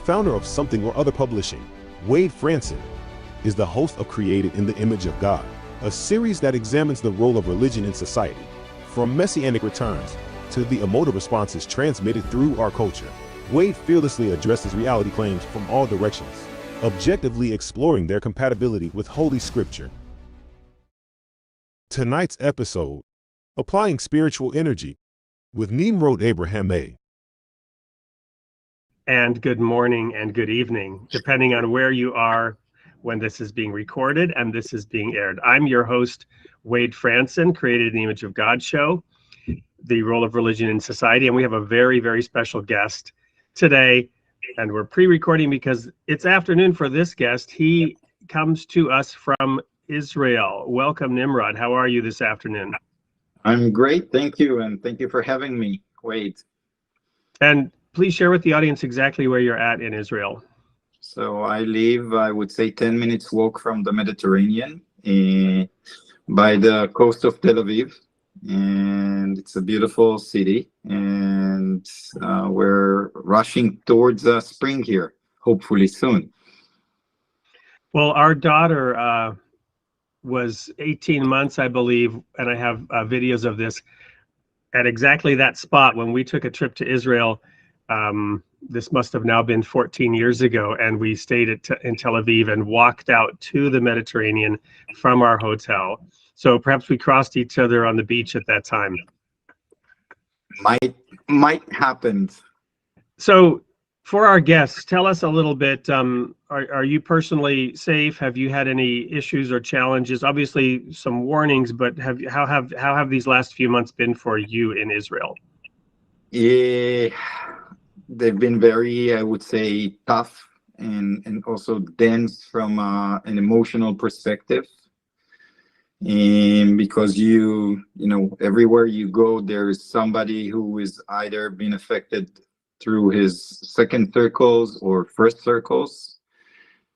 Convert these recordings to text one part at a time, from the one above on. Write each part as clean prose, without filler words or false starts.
founder of Something or Other Publishing, Wade Franson, is the host of Created in the Image of God, a series that examines the role of religion in society, from messianic returns to the emotive responses transmitted through our culture. Wade fearlessly addresses reality claims from all directions, objectively exploring their compatibility with Holy Scripture. Tonight's episode, Applying Spiritual Energy, with Nimrod Avraham. And good morning and good evening, depending on where you are when this is being recorded and this is being aired. I'm your host, Wade Franson, Created in the Image of God show, the role of religion in society. And we have a very, very special guest today. And we're pre-recording because it's afternoon for this guest. He comes to us from Israel. Welcome, Nimrod. How are you this afternoon? I'm great, thank you, and thank you for having me, Wade. And please share with the audience exactly where you're at in Israel. So I live, I would say, 10 minutes walk from the Mediterranean by the coast of Tel Aviv. And it's a beautiful city. And we're rushing towards spring here, hopefully soon. Well, our daughter was 18 months, I believe, and I have videos of this, at exactly that spot when we took a trip to Israel. This must have now been 14 years ago, and we stayed in Tel Aviv and walked out to the Mediterranean from our hotel. So perhaps we crossed each other on the beach at that time. Might happen. So for our guests, tell us a little bit, are you personally safe? Have you had any issues or challenges? Obviously some warnings, but how have these last few months been for you in Israel? Yeah, they've been very, I would say, tough and also dense from an emotional perspective. And because you know, everywhere you go, there's somebody who is either been affected through his second circles or first circles.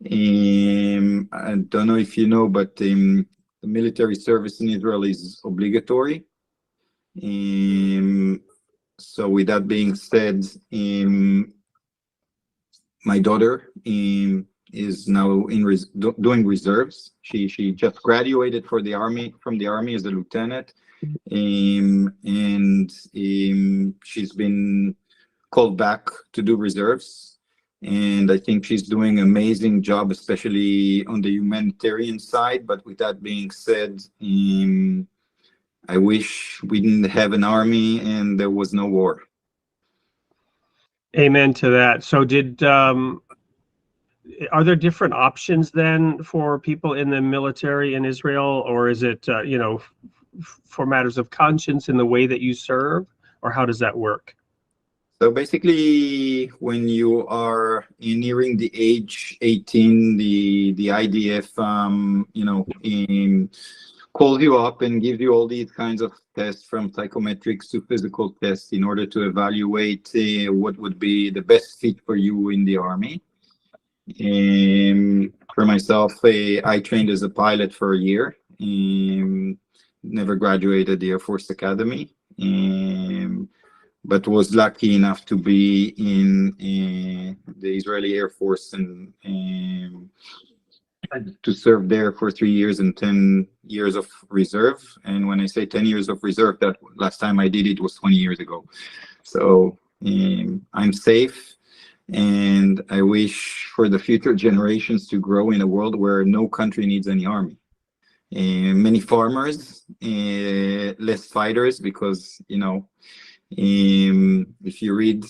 I don't know if you know, but the military service in Israel is obligatory. So with that being said, my daughter is now doing reserves. She just graduated from the army as a lieutenant, and she's been called back to do reserves, and I think she's doing an amazing job, especially on the humanitarian side. But with that being said, I wish we didn't have an army and there was no war. Amen to that. So are there different options then for people in the military in Israel, or is it, for matters of conscience in the way that you serve, or how does that work? So basically, when you are nearing the age 18, the IDF, calls you up and gives you all these kinds of tests, from psychometrics to physical tests, in order to evaluate what would be the best fit for you in the army. For myself, I trained as a pilot for a year, never graduated the Air Force Academy, but was lucky enough to be in the Israeli Air Force and to serve there for 3 years and 10 years of reserve. And when I say 10 years of reserve, that last time I did it was 20 years ago. So I'm safe, and I wish for the future generations to grow in a world where no country needs any army. Many farmers, less fighters, because, if you read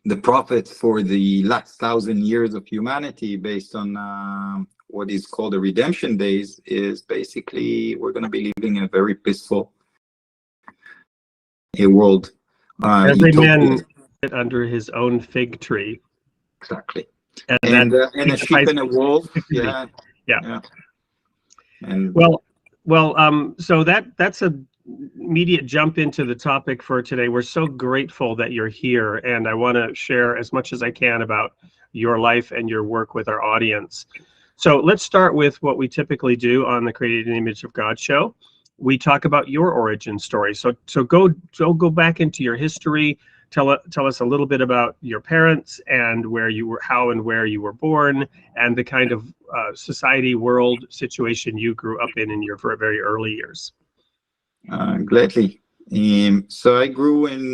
the prophets for the last 1,000 years of humanity, based on what is called the redemption days, is basically we're going to be living in a very peaceful world. Every man under his own fig tree. Exactly. And a sheep and a wolf. Yeah. And so that's a immediate jump into the topic for today. We're so grateful that you're here, and I want to share as much as I can about your life and your work with our audience. So let's start with what we typically do on the Created in the Image of God show. We talk about your origin story. So go back into your history. tell us a little bit about your parents and where you were, how and where you were born, and the kind of society world situation you grew up in your very early years. Gladly. So I grew in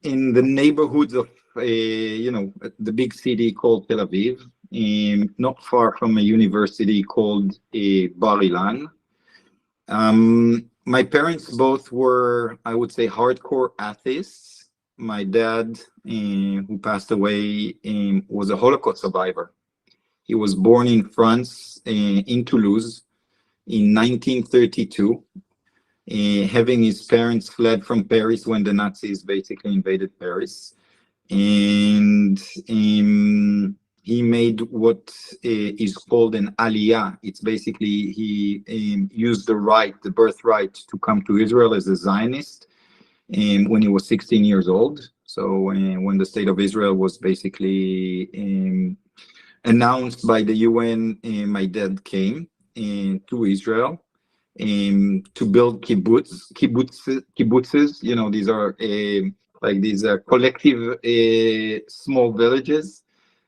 the neighborhoods of the big city called Tel Aviv, not far from a university called Bar Ilan. My parents both were, I would say, hardcore atheists. My dad, who passed away, was a Holocaust survivor. He was born in France, in Toulouse, in 1932, having his parents fled from Paris when the Nazis basically invaded Paris. And he made what is called an aliyah. It's basically he used the birthright to come to Israel as a Zionist when he was 16 years old. So when the state of Israel was basically announced by the UN, my dad came to Israel to build kibbutzes. You know, these are these collective small villages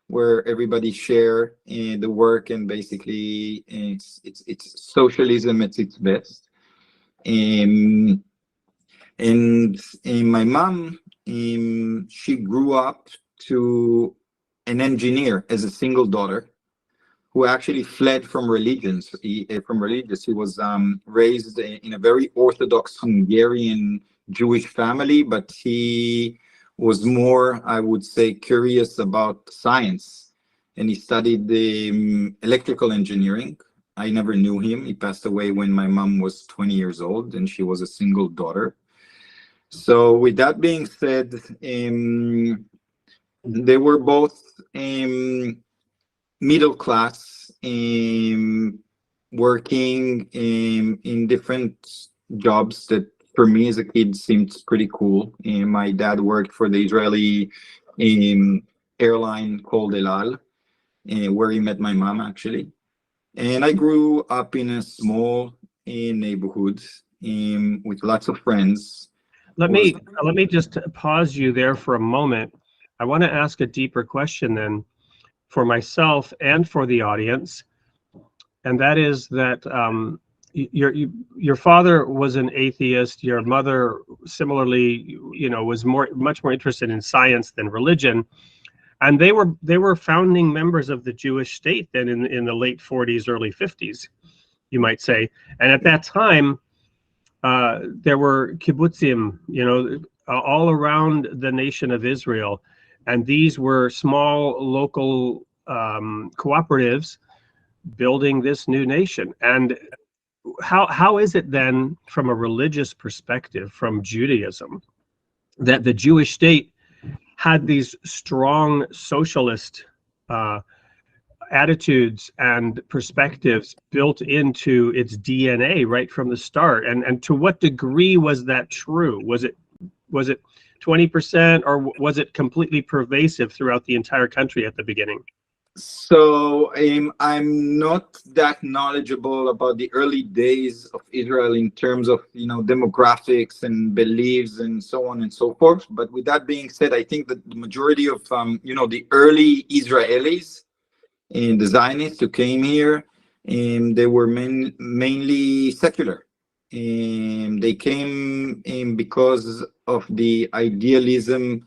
where everybody share the work, and basically it's socialism at its best. And my mom, she grew up to an engineer as a single daughter, who actually fled from religions. He was raised in a very Orthodox Hungarian Jewish family, but he was more, I would say, curious about science, and he studied electrical engineering. I never knew him. He passed away when my mom was 20 years old, and she was a single daughter. So with that being said, they were both middle class, working in different jobs that for me as a kid seemed pretty cool. My dad worked for the Israeli airline called El Al, where he met my mom actually. And I grew up in a small neighborhood with lots of friends. Let me just pause you there for a moment. I want to ask a deeper question then for myself and for the audience, and that is that your father was an atheist. Your mother, similarly, was much more interested in science than religion, and they were founding members of the Jewish state then in the late 40s, early 50s, you might say. And at that time, there were kibbutzim, all around the nation of Israel. And these were small local cooperatives building this new nation. And how is it then, from a religious perspective, from Judaism, that the Jewish state had these strong socialist attitudes and perspectives built into its DNA right from the start? And to what degree was that true? Was it 20%, or was it completely pervasive throughout the entire country at the beginning? So I'm not that knowledgeable about the early days of Israel in terms of demographics and beliefs and so on and so forth. But with that being said, I think that the majority of the early Israelis and the Zionists who came here, they were mainly secular. They came because of the idealism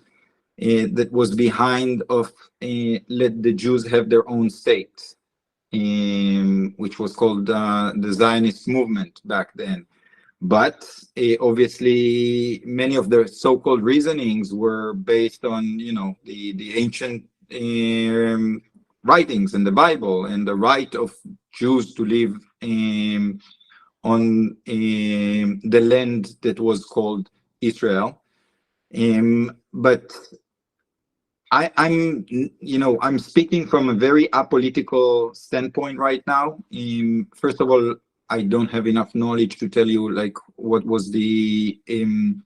that was behind of let the Jews have their own state, which was called the Zionist movement back then. But obviously, many of their so-called reasonings were based on the ancient writings in the Bible and the right of Jews to live on the land that was called Israel. But I'm speaking from a very apolitical standpoint right now. First of all, I don't have enough knowledge to tell you what was the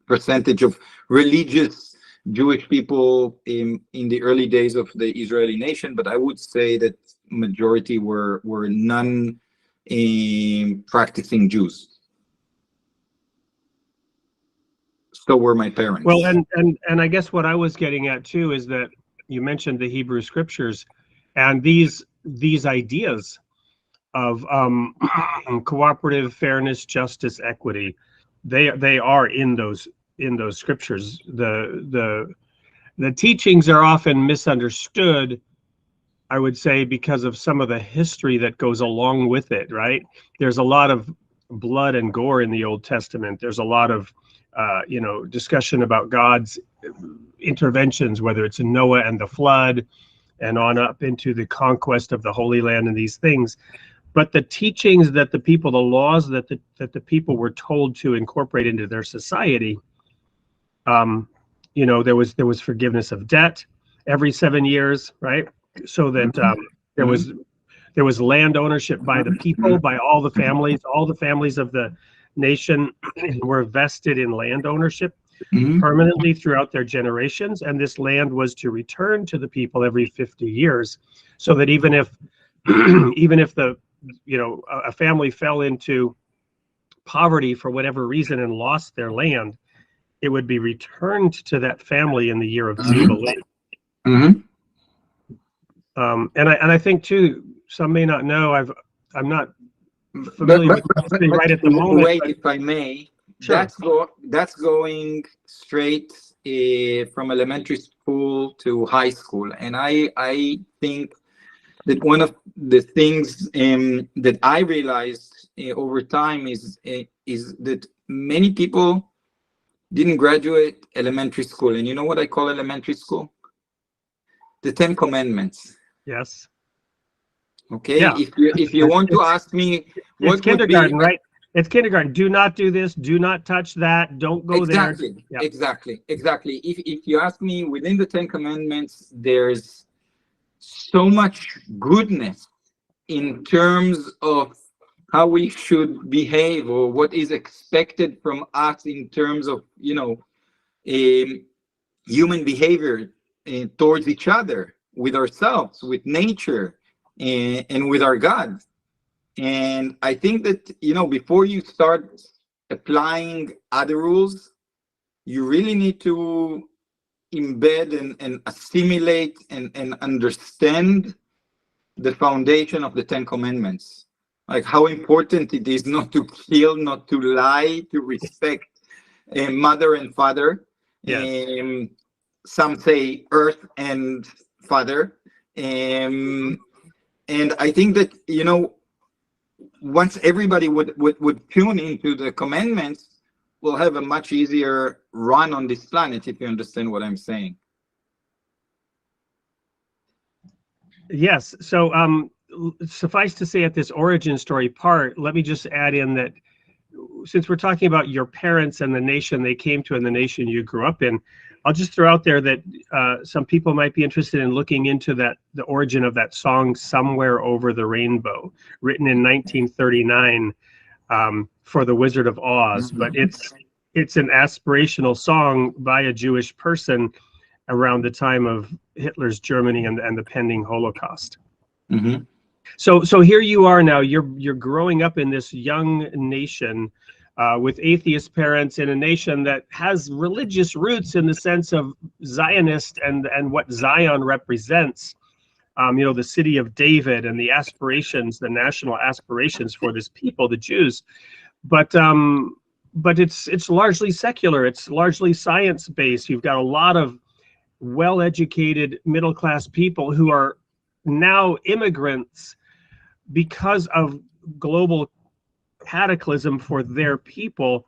percentage of religious Jewish people in the early days of the Israeli nation, but I would say that majority were practicing Jews. so were my parents. Well, and I guess what I was getting at too is that you mentioned the Hebrew scriptures, and these ideas of cooperative, fairness, justice, equity, they are in those scriptures. The teachings are often misunderstood, I would say, because of some of the history that goes along with it, right? There's a lot of blood and gore in the Old Testament. There's a lot of discussion about God's interventions, whether it's in Noah and the flood and on up into the conquest of the Holy Land and these things. But the teachings that the people, the laws that the people were told to incorporate into their society, there was forgiveness of debt every 7 years, right? So that there was land ownership by the people, by all the families of the nation were vested in land ownership permanently throughout their generations, and this land was to return to the people every 50 years, so that even if a family fell into poverty for whatever reason and lost their land, it would be returned to that family in the year of Jubilee. And I think too, some may not know, I'm not familiar with history right at the moment. Wait, if I may, sure. That's going straight from elementary school to high school, and I think that one of the things that I realized over time is that many people didn't graduate elementary school. And you know what I call elementary school? The 10 Commandments. Yes. Okay. Yeah. If you want to ask me, what it's kindergarten, right? It's kindergarten. Do not do this. Do not touch that. Don't go there. Yeah. Exactly. If you ask me, within the 10 Commandments, there's so much goodness in terms of how we should behave, or what is expected from us in terms of human behavior towards each other, with ourselves, with nature, and with our God. And I think that before you start applying other rules, you really need to embed and assimilate and understand the foundation of the 10 Commandments, like how important it is not to kill, not to lie, to respect mother and father. Yes. Some say earth and father. And I think that once everybody would tune into the commandments, we'll have a much easier run on this planet, if you understand what I'm saying. Yes. So suffice to say, at this origin story part, let me just add in that since we're talking about your parents and the nation they came to and the nation you grew up in, I'll just throw out there that some people might be interested in looking into the origin of that song, Somewhere Over the Rainbow, written in 1939 for the Wizard of Oz. But it's an aspirational song by a Jewish person around the time of Hitler's Germany and the pending Holocaust. So here you are now, you're growing up in this young nation with atheist parents, in a nation that has religious roots in the sense of Zionist and what Zion represents, the city of David and the aspirations, the national aspirations for this people, the Jews. But it's largely secular. It's largely science-based. You've got a lot of well-educated middle-class people who are now immigrants because of global cataclysm for their people,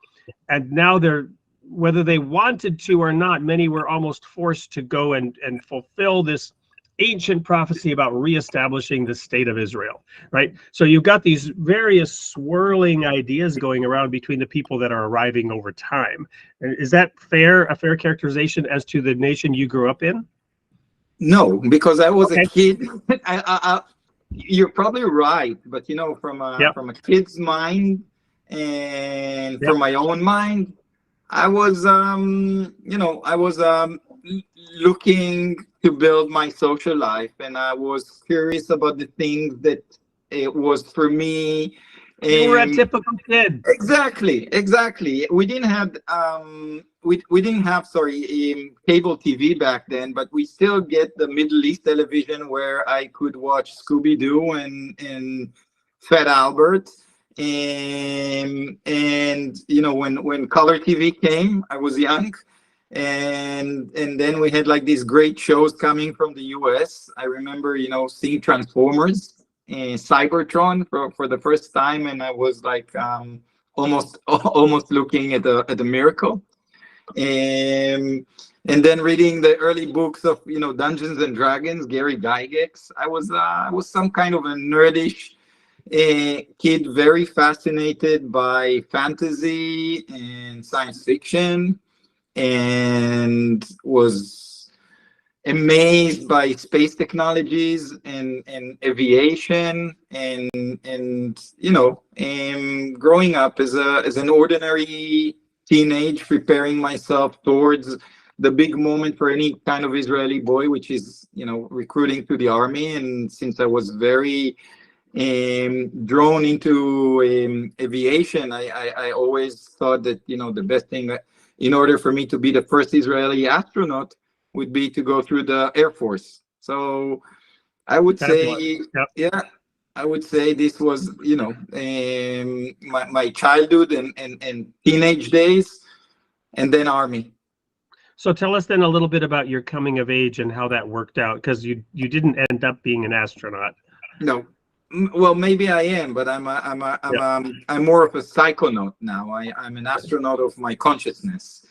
and now they're, whether they wanted to or not, many were almost forced to go and fulfill this ancient prophecy about reestablishing the state of Israel, right? So you've got these various swirling ideas going around between the people that are arriving over time. Is that a fair characterization as to the nation you grew up in? No, because I was a kid. You're probably right, but from a kid's mind and from my own mind, I was looking to build my social life, and I was curious about the things that it was for me You were a typical kid. Exactly. We didn't have we didn't have cable TV back then, but we still get the Middle East television where I could watch Scooby-Doo and Fat Albert. And you know, when color TV came, I was young, and then we had like these great shows coming from the US. I remember, you know, seeing Transformers and Cybertron for the first time, and I was like almost looking at a miracle. And then reading the early books of, you know, Dungeons and Dragons, Gary Gygax. I was some kind of a nerdish kid, very fascinated by fantasy and science fiction, and was amazed by space technologies and aviation, and you know, growing up as an ordinary teenage, preparing myself towards the big moment for any kind of Israeli boy, which is, you know, recruiting to the army. And since I was very drawn into aviation, I always thought that, you know, the best thing in order for me to be the first Israeli astronaut would be to go through the Air Force. So I would say, yeah, I would say this was, you know, my childhood and teenage days, and then Army. So tell us then a little bit about your coming of age and how that worked out, because you didn't end up being an astronaut. No. Well, maybe I am, but I'm more of a psychonaut now. I'm an astronaut of my consciousness.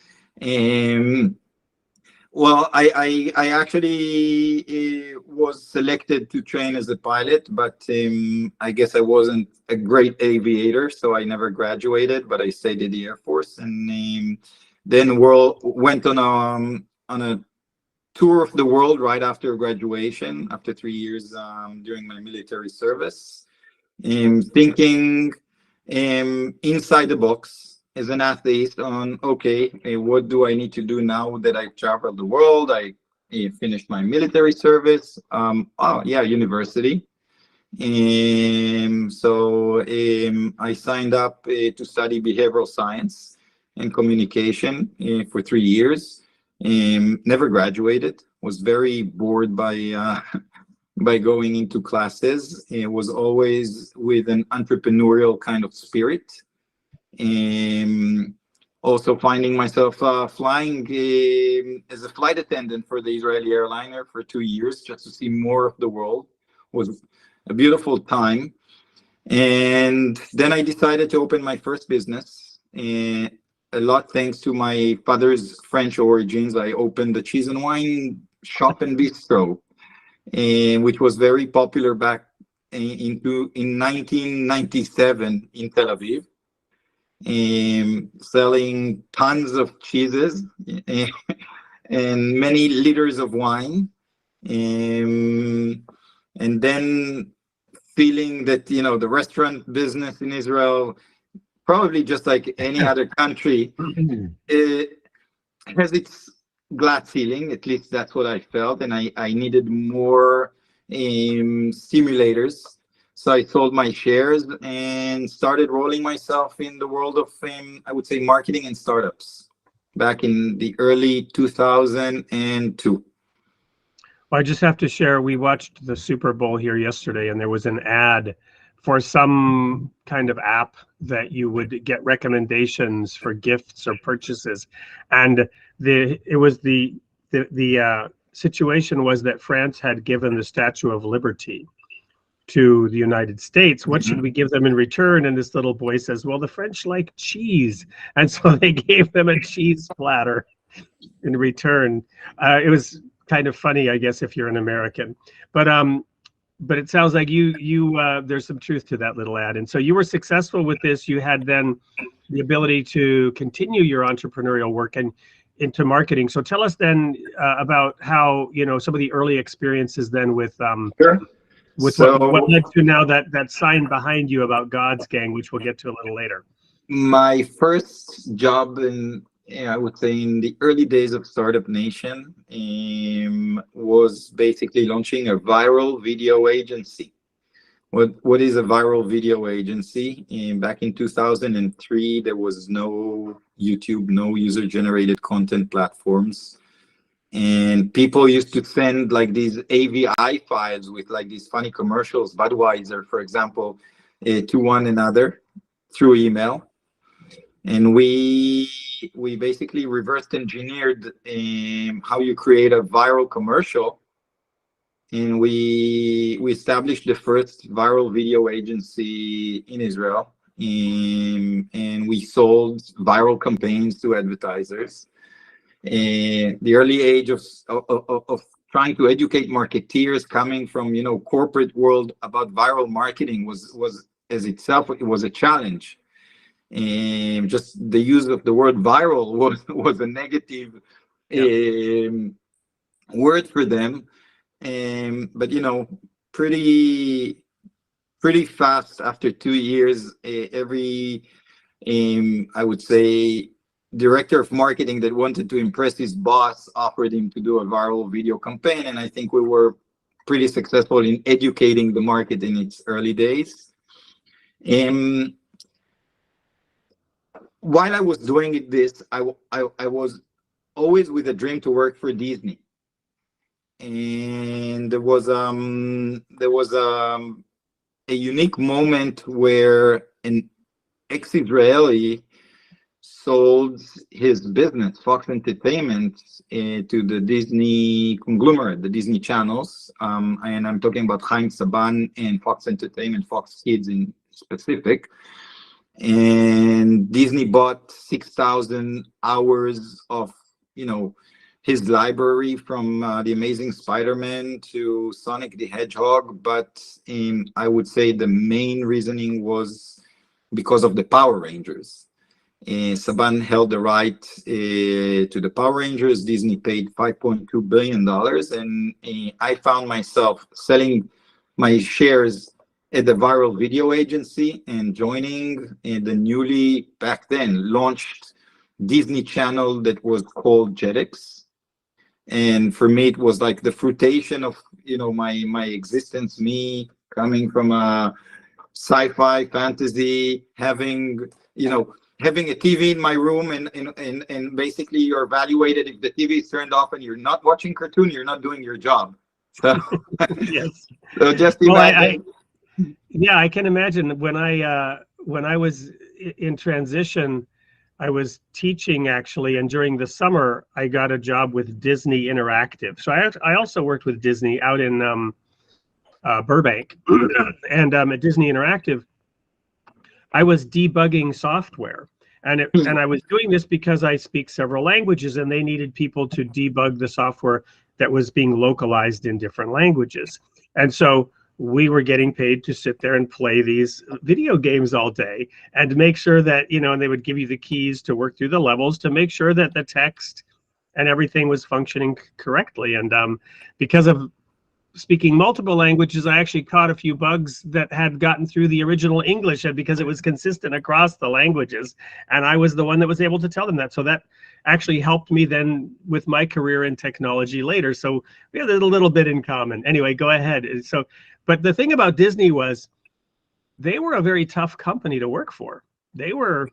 Well, I actually was selected to train as a pilot, but I guess I wasn't a great aviator, so I never graduated. But I stayed in the Air Force, and then went on a tour of the world right after graduation, after 3 years during my military service, thinking inside the box as an athlete on, okay, what do I need to do now that I've traveled the world? I finished my military service. University. So I signed up to study behavioral science and communication for 3 years. Never graduated. Was very bored by going into classes. It was always with an entrepreneurial kind of spirit. Also finding myself flying as a flight attendant for the Israeli airliner for 2 years, just to see more of the world. Was a beautiful time. And then I decided to open my first business. A lot thanks to my father's French origins, I opened a cheese and wine shop and bistro, which was very popular back in 1997 in Tel Aviv, selling tons of cheeses and many liters of wine, and then feeling that, you know, the restaurant business in Israel, probably just like any other country, it has its glass ceiling. At least that's what I felt, and I needed more stimulators. So I sold my shares and started rolling myself in the world of, I would say, marketing and startups back in the early 2002. Well, I just have to share, we watched the Super Bowl here yesterday, and there was an ad for some kind of app that you would get recommendations for gifts or purchases. And the situation was that France had given the Statue of Liberty to the United States. What should we give them in return? And this little boy says, well, the French like cheese. And so they gave them a cheese platter in return. It was kind of funny, I guess, if you're an American. But it sounds like you there's some truth to that little ad. And so you were successful with this. You had then the ability to continue your entrepreneurial work and into marketing. So tell us then about how, you know, some of the early experiences then with Sure. With what led to now that sign behind you about God's gang, which we'll get to a little later. My first job I would say in the early days of Startup Nation was basically launching a viral video agency. what is a viral video agency. And back in 2003, there was no YouTube, no user-generated content platforms. And people used to send like these AVI files with like these funny commercials, Budweiser, for example, to one another through email. And we basically reverse engineered how you create a viral commercial. And we established the first viral video agency in Israel. And we sold viral campaigns to advertisers. And the early age of trying to educate marketeers coming from, you know, corporate world about viral marketing was as itself, it was a challenge. And just the use of the word viral was a negative word for them. But, you know, pretty fast after 2 years, every, I would say, director of marketing that wanted to impress his boss offered him to do a viral video campaign. And I think we were pretty successful in educating the market in its early days. While I was doing this, I was always with a dream to work for Disney. And there was a unique moment where an ex-Israeli sold his business, Fox Entertainment, to the Disney conglomerate, the Disney channels. And I'm talking about Chaim Saban and Fox Entertainment, Fox Kids in specific. And Disney bought 6,000 hours of, you know, his library from The Amazing Spider-Man to Sonic the Hedgehog. But I would say the main reasoning was because of the Power Rangers. Saban held the right to the Power Rangers. Disney paid $5.2 billion. And I found myself selling my shares at the viral video agency and joining the newly, back then, launched Disney channel that was called Jetix. And for me, it was like the fruition of, you know, my existence, me coming from a sci-fi fantasy, having a TV in my room, and basically you're evaluated if the TV is turned off and you're not watching cartoon, you're not doing your job. So, Yes. So just imagine. Yeah, I can imagine when I was in transition, I was teaching actually, and during the summer I got a job with Disney Interactive. So I also worked with Disney out in Burbank, and at Disney Interactive, I was debugging software, and I was doing this because I speak several languages, and they needed people to debug the software that was being localized in different languages, and so we were getting paid to sit there and play these video games all day and make sure that, you know, and they would give you the keys to work through the levels to make sure that the text and everything was functioning correctly. And because of speaking multiple languages, I actually caught a few bugs that had gotten through the original English, and because it was consistent across the languages, and I was the one that was able to tell them that. So that actually helped me then with my career in technology later. So we had a little bit in common. Anyway, go ahead. So, but the thing about Disney was they were a very tough company to work for. They were,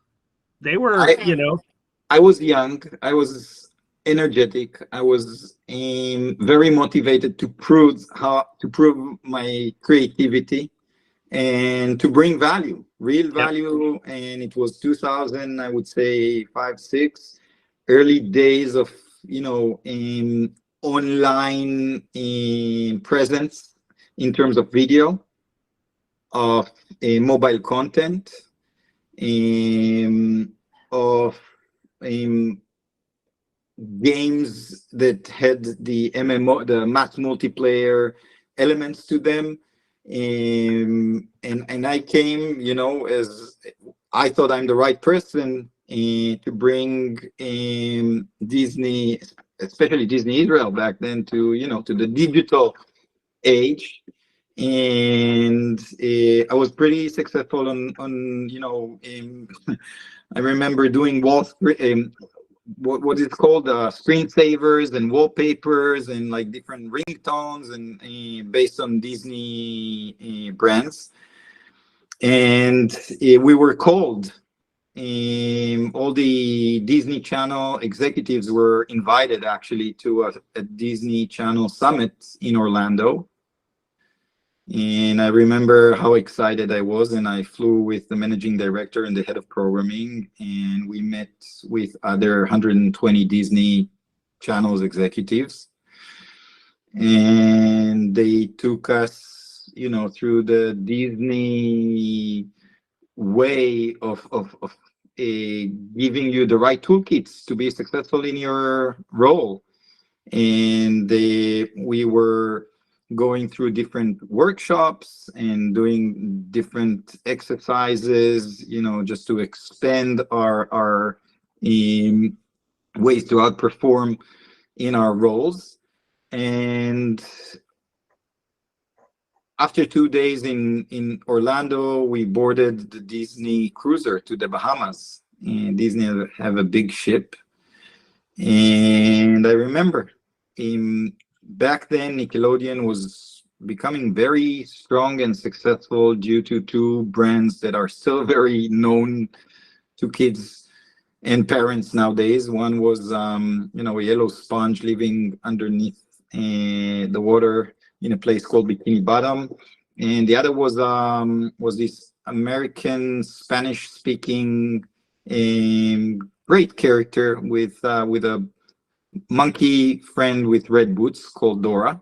you know. I was young. I was energetic. I was very motivated to prove my creativity and to bring value, real value. Yep. And it was 2000, I would say 5, 6, early days of, you know, online presence in terms of video, of mobile content, of games that had the MMO, the mass multiplayer elements to them. And I came, you know, as I thought I'm the right person to bring Disney, especially Disney Israel back then, to, you know, to the digital age. And I was pretty successful on you know, I remember doing what is called screensavers and wallpapers and like different ringtones and based on Disney brands. And we were called. All the Disney Channel executives were invited actually to a Disney Channel summit in Orlando. And I remember how excited I was, and I flew with the managing director and the head of programming, and we met with other 120 Disney Channels executives. And they took us, you know, through the Disney way of giving you the right toolkits to be successful in your role. And we were going through different workshops and doing different exercises, you know, just to expand our ways to outperform in our roles. And after 2 days in Orlando, we boarded the Disney cruiser to the Bahamas. And Disney have a big ship. And I remember back then, Nickelodeon was becoming very strong and successful due to two brands that are still very known to kids and parents nowadays. One was, you know, a yellow sponge living underneath the water in a place called Bikini Bottom, and the other was this American Spanish-speaking great character with a monkey friend with red boots called Dora.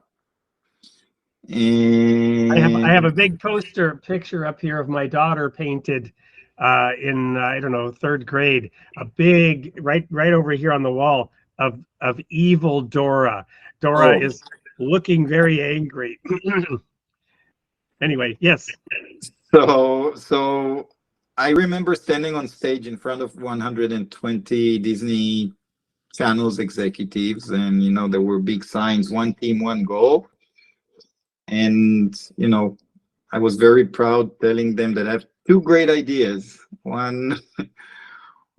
And I have a big picture up here of my daughter painted in I don't know, 3rd grade. A big right over here on the wall of evil Dora. Dora is looking very angry. Anyway, yes. So I remember standing on stage in front of 120 Disney Channels executives, and you know, there were big signs, one team, one goal. And you know, I was very proud telling them that I have two great ideas. One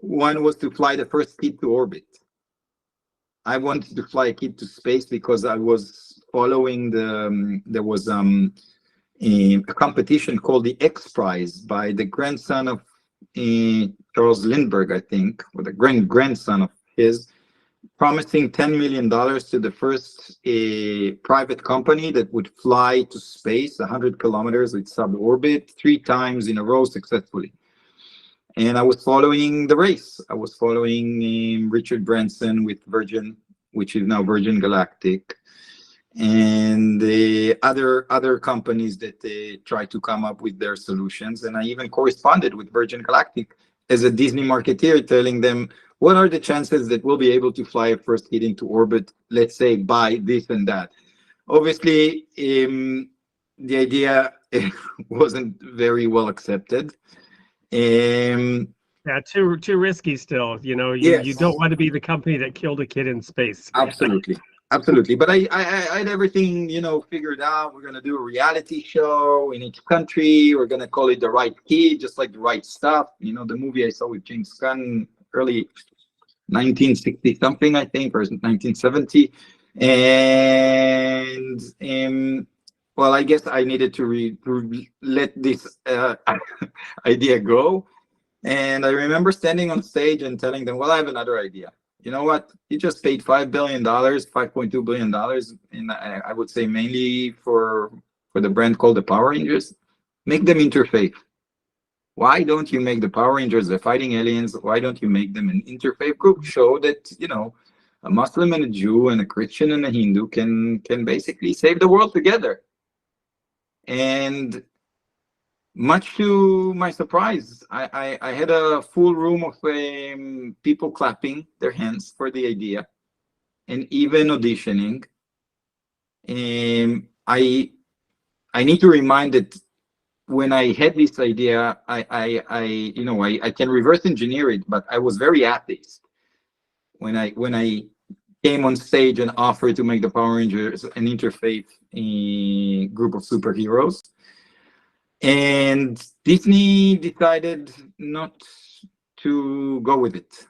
was to fly the first kid to orbit. I wanted to fly a kid to space because I was following there was a competition called the X Prize by the grandson of Charles Lindbergh, I think, or the grandson of his, promising $10 million to the first private company that would fly to space 100 kilometers with suborbit 3 times in a row successfully. And I was following the race. I was following Richard Branson with Virgin, which is now Virgin Galactic, and the other companies that try to come up with their solutions. And I even corresponded with Virgin Galactic as a Disney marketeer, telling them, what are the chances that we'll be able to fly a first kid into orbit, let's say, by this and that? Obviously, the idea wasn't very well accepted. Yeah, too risky still. You know, you don't want to be the company that killed a kid in space. Absolutely. But I had everything, you know, figured out. We're going to do a reality show in each country. We're going to call it The Right Kid, just like The Right Stuff. You know, the movie I saw with James Gunn, early 1960 something, I think, or 1970. And well, I guess I needed to let this idea go. And I remember standing on stage and telling them, well, I have another idea. You know what? You just paid $5 billion, $5.2 billion, and I would say mainly for the brand called the Power Rangers. Make them interfaith. Why don't you make the Power Rangers, the fighting aliens, why don't you make them an interfaith group? Show that, you know, a Muslim and a Jew and a Christian and a Hindu can basically save the world together. And much to my surprise, I had a full room of people clapping their hands for the idea and even auditioning. I need to remind that when I had this idea, I can reverse engineer it, but I was very atheist when I came on stage and offered to make the Power Rangers an interfaith group of superheroes. And Disney decided not to go with it.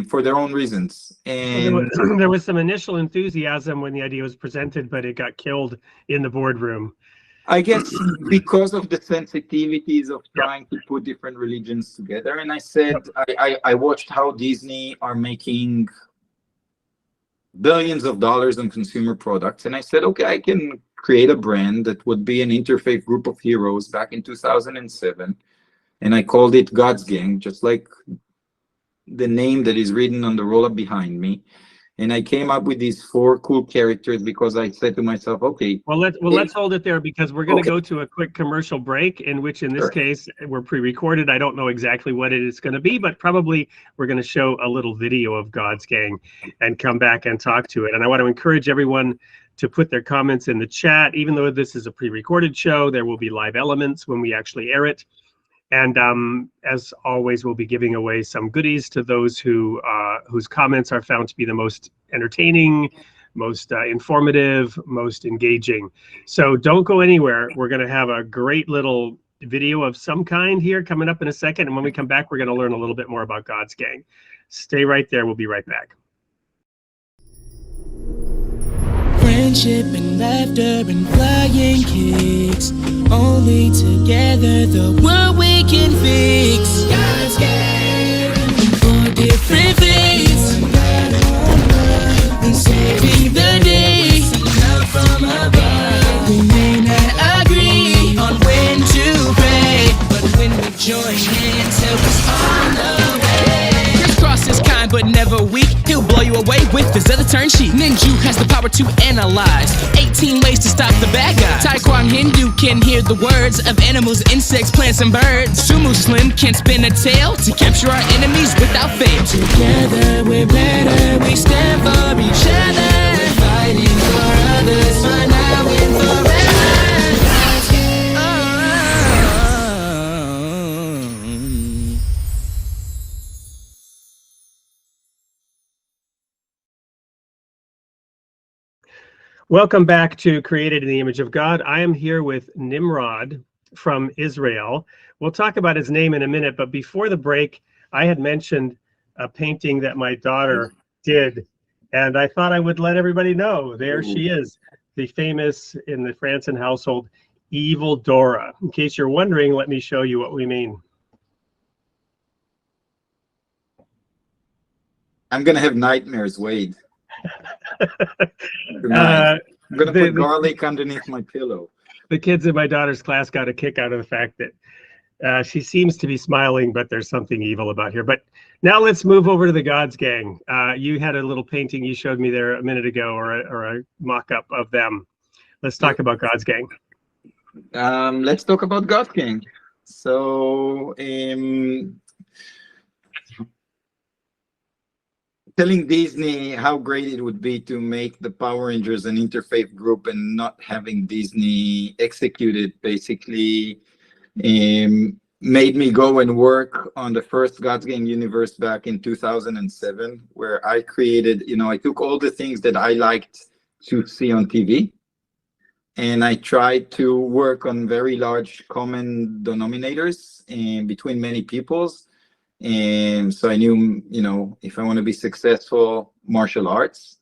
for their own reasons. And there was some initial enthusiasm when the idea was presented, but it got killed in the boardroom. I guess because of the sensitivities of trying to put different religions together. And I said, I watched how Disney are making billions of dollars on consumer products. And I said, okay, I can create a brand that would be an interfaith group of heroes back in 2007. And I called it God's Gang, just like the name that is written on the roll-up behind me. And I came up with these 4 cool characters because I said to myself, okay. Well, let's hold it there, because we're going to go to a quick commercial break, in which in this case we're pre-recorded. I don't know exactly what it is going to be, but probably we're going to show a little video of God's Gang and come back and talk to it. And I want to encourage everyone to put their comments in the chat. Even though this is a pre-recorded show, there will be live elements when we actually air it. And as always, we'll be giving away some goodies to those who whose comments are found to be the most entertaining, most informative, most engaging. So don't go anywhere. We're going to have a great little video of some kind here coming up in a second. And when we come back, we're going to learn a little bit more about God's Gang. Stay right there. We'll be right back. Friendship and laughter and flying kicks. Only together the world we can fix. God's Gang. For different faiths. And saving the day. Love from above. We may not agree on when to pray, but when we join hands, help us on the way. Crisscross is kind but never weak. He'll blow you away with his other turn sheet. Ninja has the power to analyze 18 ways to stop the bad guy. Taekwon Hindu can hear the words of animals, insects, plants, and birds. Sumo Slim can spin a tail to capture our enemies without fail. Together we're better, we stand for each other. We're fighting for others, for now and forever. Welcome back to Created in the Image of God. I am here with Nimrod from Israel. We'll talk about his name in a minute, but before the break, I had mentioned a painting that my daughter did, and I thought I would let everybody know. There she is, the famous, in the Franson household, Evil Dora. In case you're wondering, let me show you what we mean. I'm going to have nightmares, Wade. I'm gonna put garlic underneath my pillow. The kids in my daughter's class got a kick out of the fact that she seems to be smiling, but there's something evil about here. But now let's move over to the God's Gang. You had a little painting you showed me there a minute ago, or a mock-up of them. Let's talk about God's Gang. Let's talk about God's Gang. So telling Disney how great it would be to make the Power Rangers an interfaith group and not having Disney execute it basically made me go and work on the first God's Gang universe back in 2007, where I created, I took all the things that I liked to see on TV, and I tried to work on very large common denominators between many peoples. And so I knew, if I want to be successful, martial arts,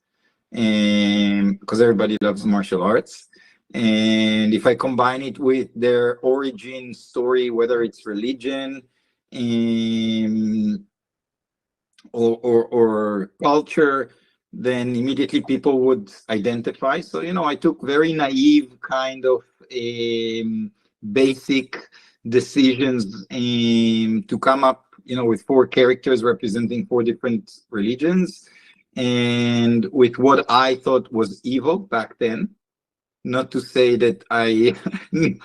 and because everybody loves martial arts. And if I combine it with their origin story, whether it's religion or culture, then immediately people would identify. So, I took very naive kind of basic decisions to come up with 4 characters representing 4 different religions, and with what I thought was evil back then. Not to say that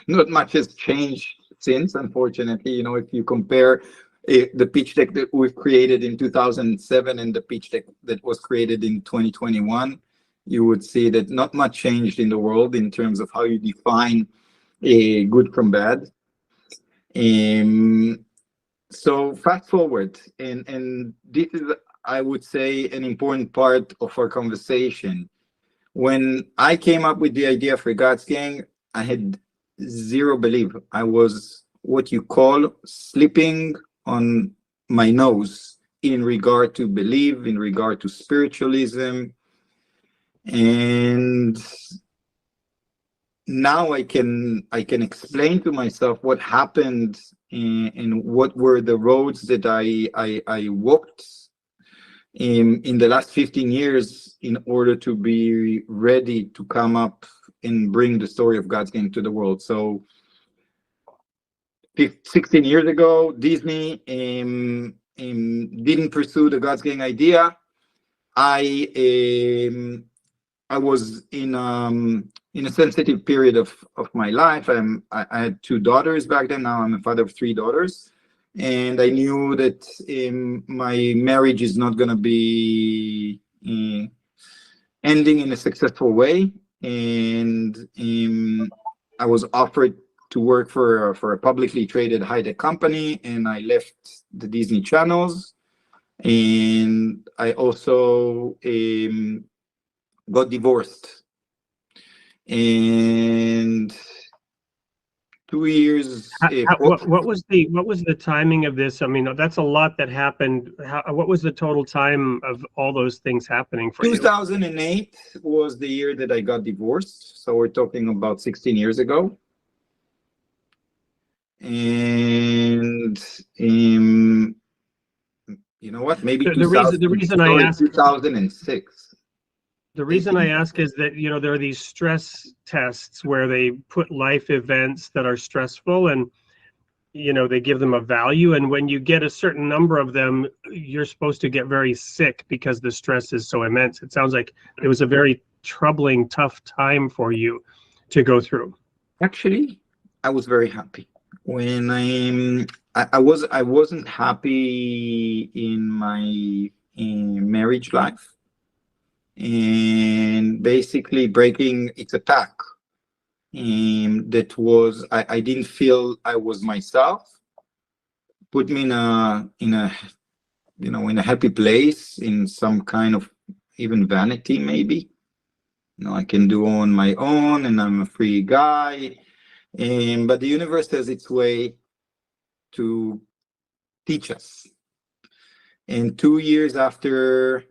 not much has changed since, unfortunately. If you compare the pitch deck that we've created in 2007 and the pitch deck that was created in 2021, you would see that not much changed in the world in terms of how you define good from bad. So fast forward, and this is, I would say, an important part of our conversation. When I came up with the idea for God's Gang, I had zero belief. I was what you call sleeping on my nose in regard to belief, in regard to spiritualism. And now I can explain to myself what happened and what were the roads that I walked in the last 15 years in order to be ready to come up and bring the story of God's game to the world. So 16 years ago, Disney didn't pursue the God's gang idea. I was in a sensitive period of my life. I had 2 daughters back then. Now I'm a father of 3 daughters. And I knew that my marriage is not going to be ending in a successful way. And I was offered to work for a publicly traded high-tech company, and I left the Disney channels. And I also got divorced. And 2 years. What was the timing of this? I mean, that's a lot that happened. What was the total time of all those things happening for you? 2008 was the year that I got divorced. So we're talking about 16 years ago. And you know what? Maybe the reason I ask 2006. The reason I ask is that, you know, there are these stress tests where they put life events that are stressful and, you know, they give them a value. And when you get a certain number of them, you're supposed to get very sick because the stress is so immense. It sounds like it was a very troubling, tough time for you to go through. Actually, I was very happy. When I wasn't happy in my marriage life. And basically breaking its attack, that was I didn't feel I was myself, put me in a happy place, in some kind of even vanity maybe. You know, I can do on my own and I'm a free guy, but the universe has its way to teach us. And 2 years after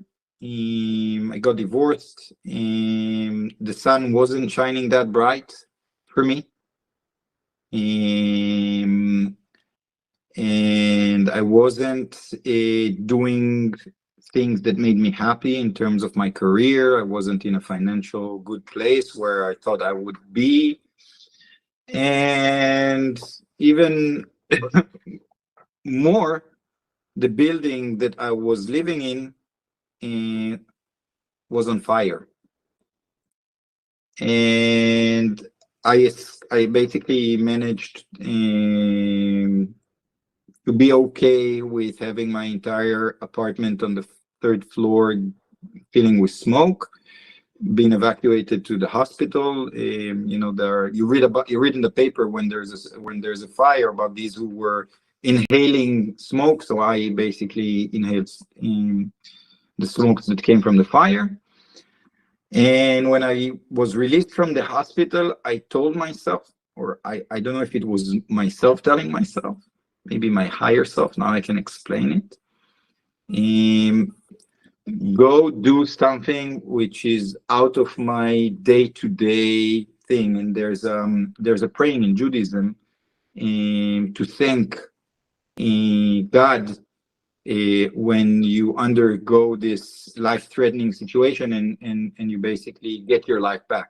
I got divorced, the sun wasn't shining that bright for me, and I wasn't doing things that made me happy in terms of my career. I wasn't in a financial good place where I thought I would be, and even more, the building that I was living in was on fire, and I basically managed to be okay with having my entire apartment on the 3rd floor filling with smoke, being evacuated to the hospital. You know, you read in the paper when there's a fire about these who were inhaling smoke. So I basically inhaled the smoke that came from the fire. And when I was released from the hospital, I told myself, or I don't know if it was myself telling myself, maybe my higher self, now I can explain it. Go do something which is out of my day-to-day thing. And there's a praying in Judaism to thank God when you undergo this life-threatening situation and you basically get your life back.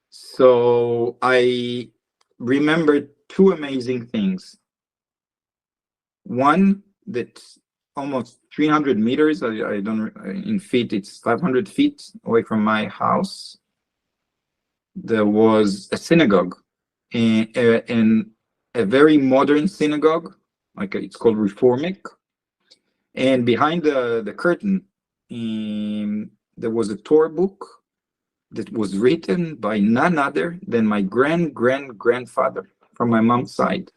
So I remembered 2 amazing things. One, that almost 300 meters, I don't, in feet, it's 500 feet away from my house, there was a synagogue, and a very modern synagogue, like it's called Reformic. And behind the curtain, there was a Torah book that was written by none other than my grandfather from my mom's side.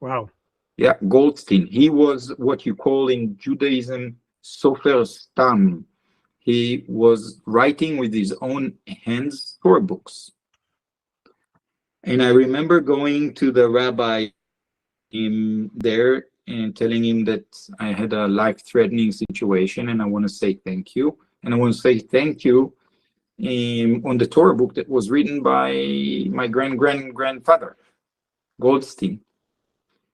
Wow. Yeah, Goldstein. He was what you call in Judaism Sofer Stam. He was writing with his own hands Torah books. And I remember going to the rabbi there and telling him that I had a life-threatening situation and I want to say thank you. And I want to say thank you on the Torah book that was written by my grandfather, Goldstein.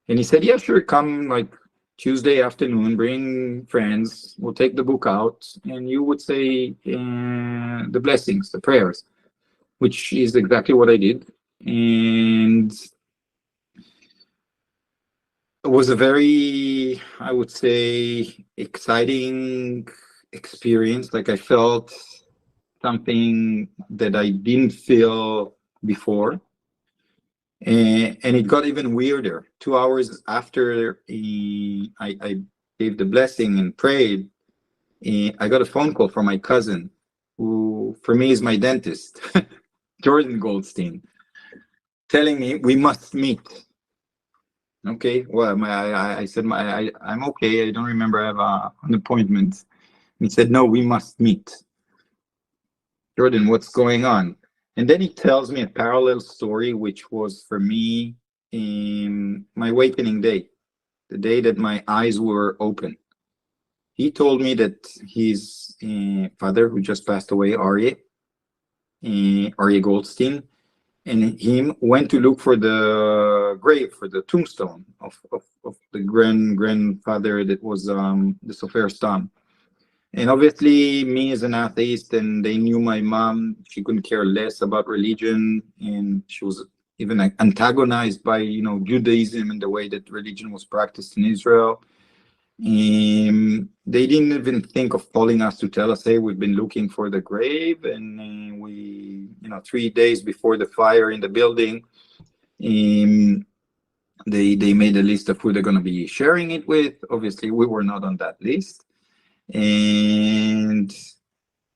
And he said, yeah, sure, come like Tuesday afternoon, bring friends, we'll take the book out, and you would say the blessings, the prayers, which is exactly what I did. And it was a very, I would say, exciting experience. Like I felt something that I didn't feel before. And it got even weirder. 2 hours after I gave the blessing and prayed, I got a phone call from my cousin, who for me is my dentist, Jordan Goldstein, telling me we must meet. Okay, well, I said I'm okay. I don't remember I have an appointment. He said, no, we must meet. Jordan, what's going on? And then he tells me a parallel story, which was for me in my awakening day, the day that my eyes were open. He told me that his father, who just passed away, Aryeh Goldstein, and him went to look for the grave, for the tombstone of the grandfather that was the Sofer Stam. And obviously, me as an atheist, and they knew my mom, she couldn't care less about religion, and she was even antagonized by, Judaism and the way that religion was practiced in Israel. They didn't even think of calling us to tell us, hey, we've been looking for the grave, and we, 3 days before the fire in the building, they made a list of who they're going to be sharing it with. Obviously, we were not on that list. And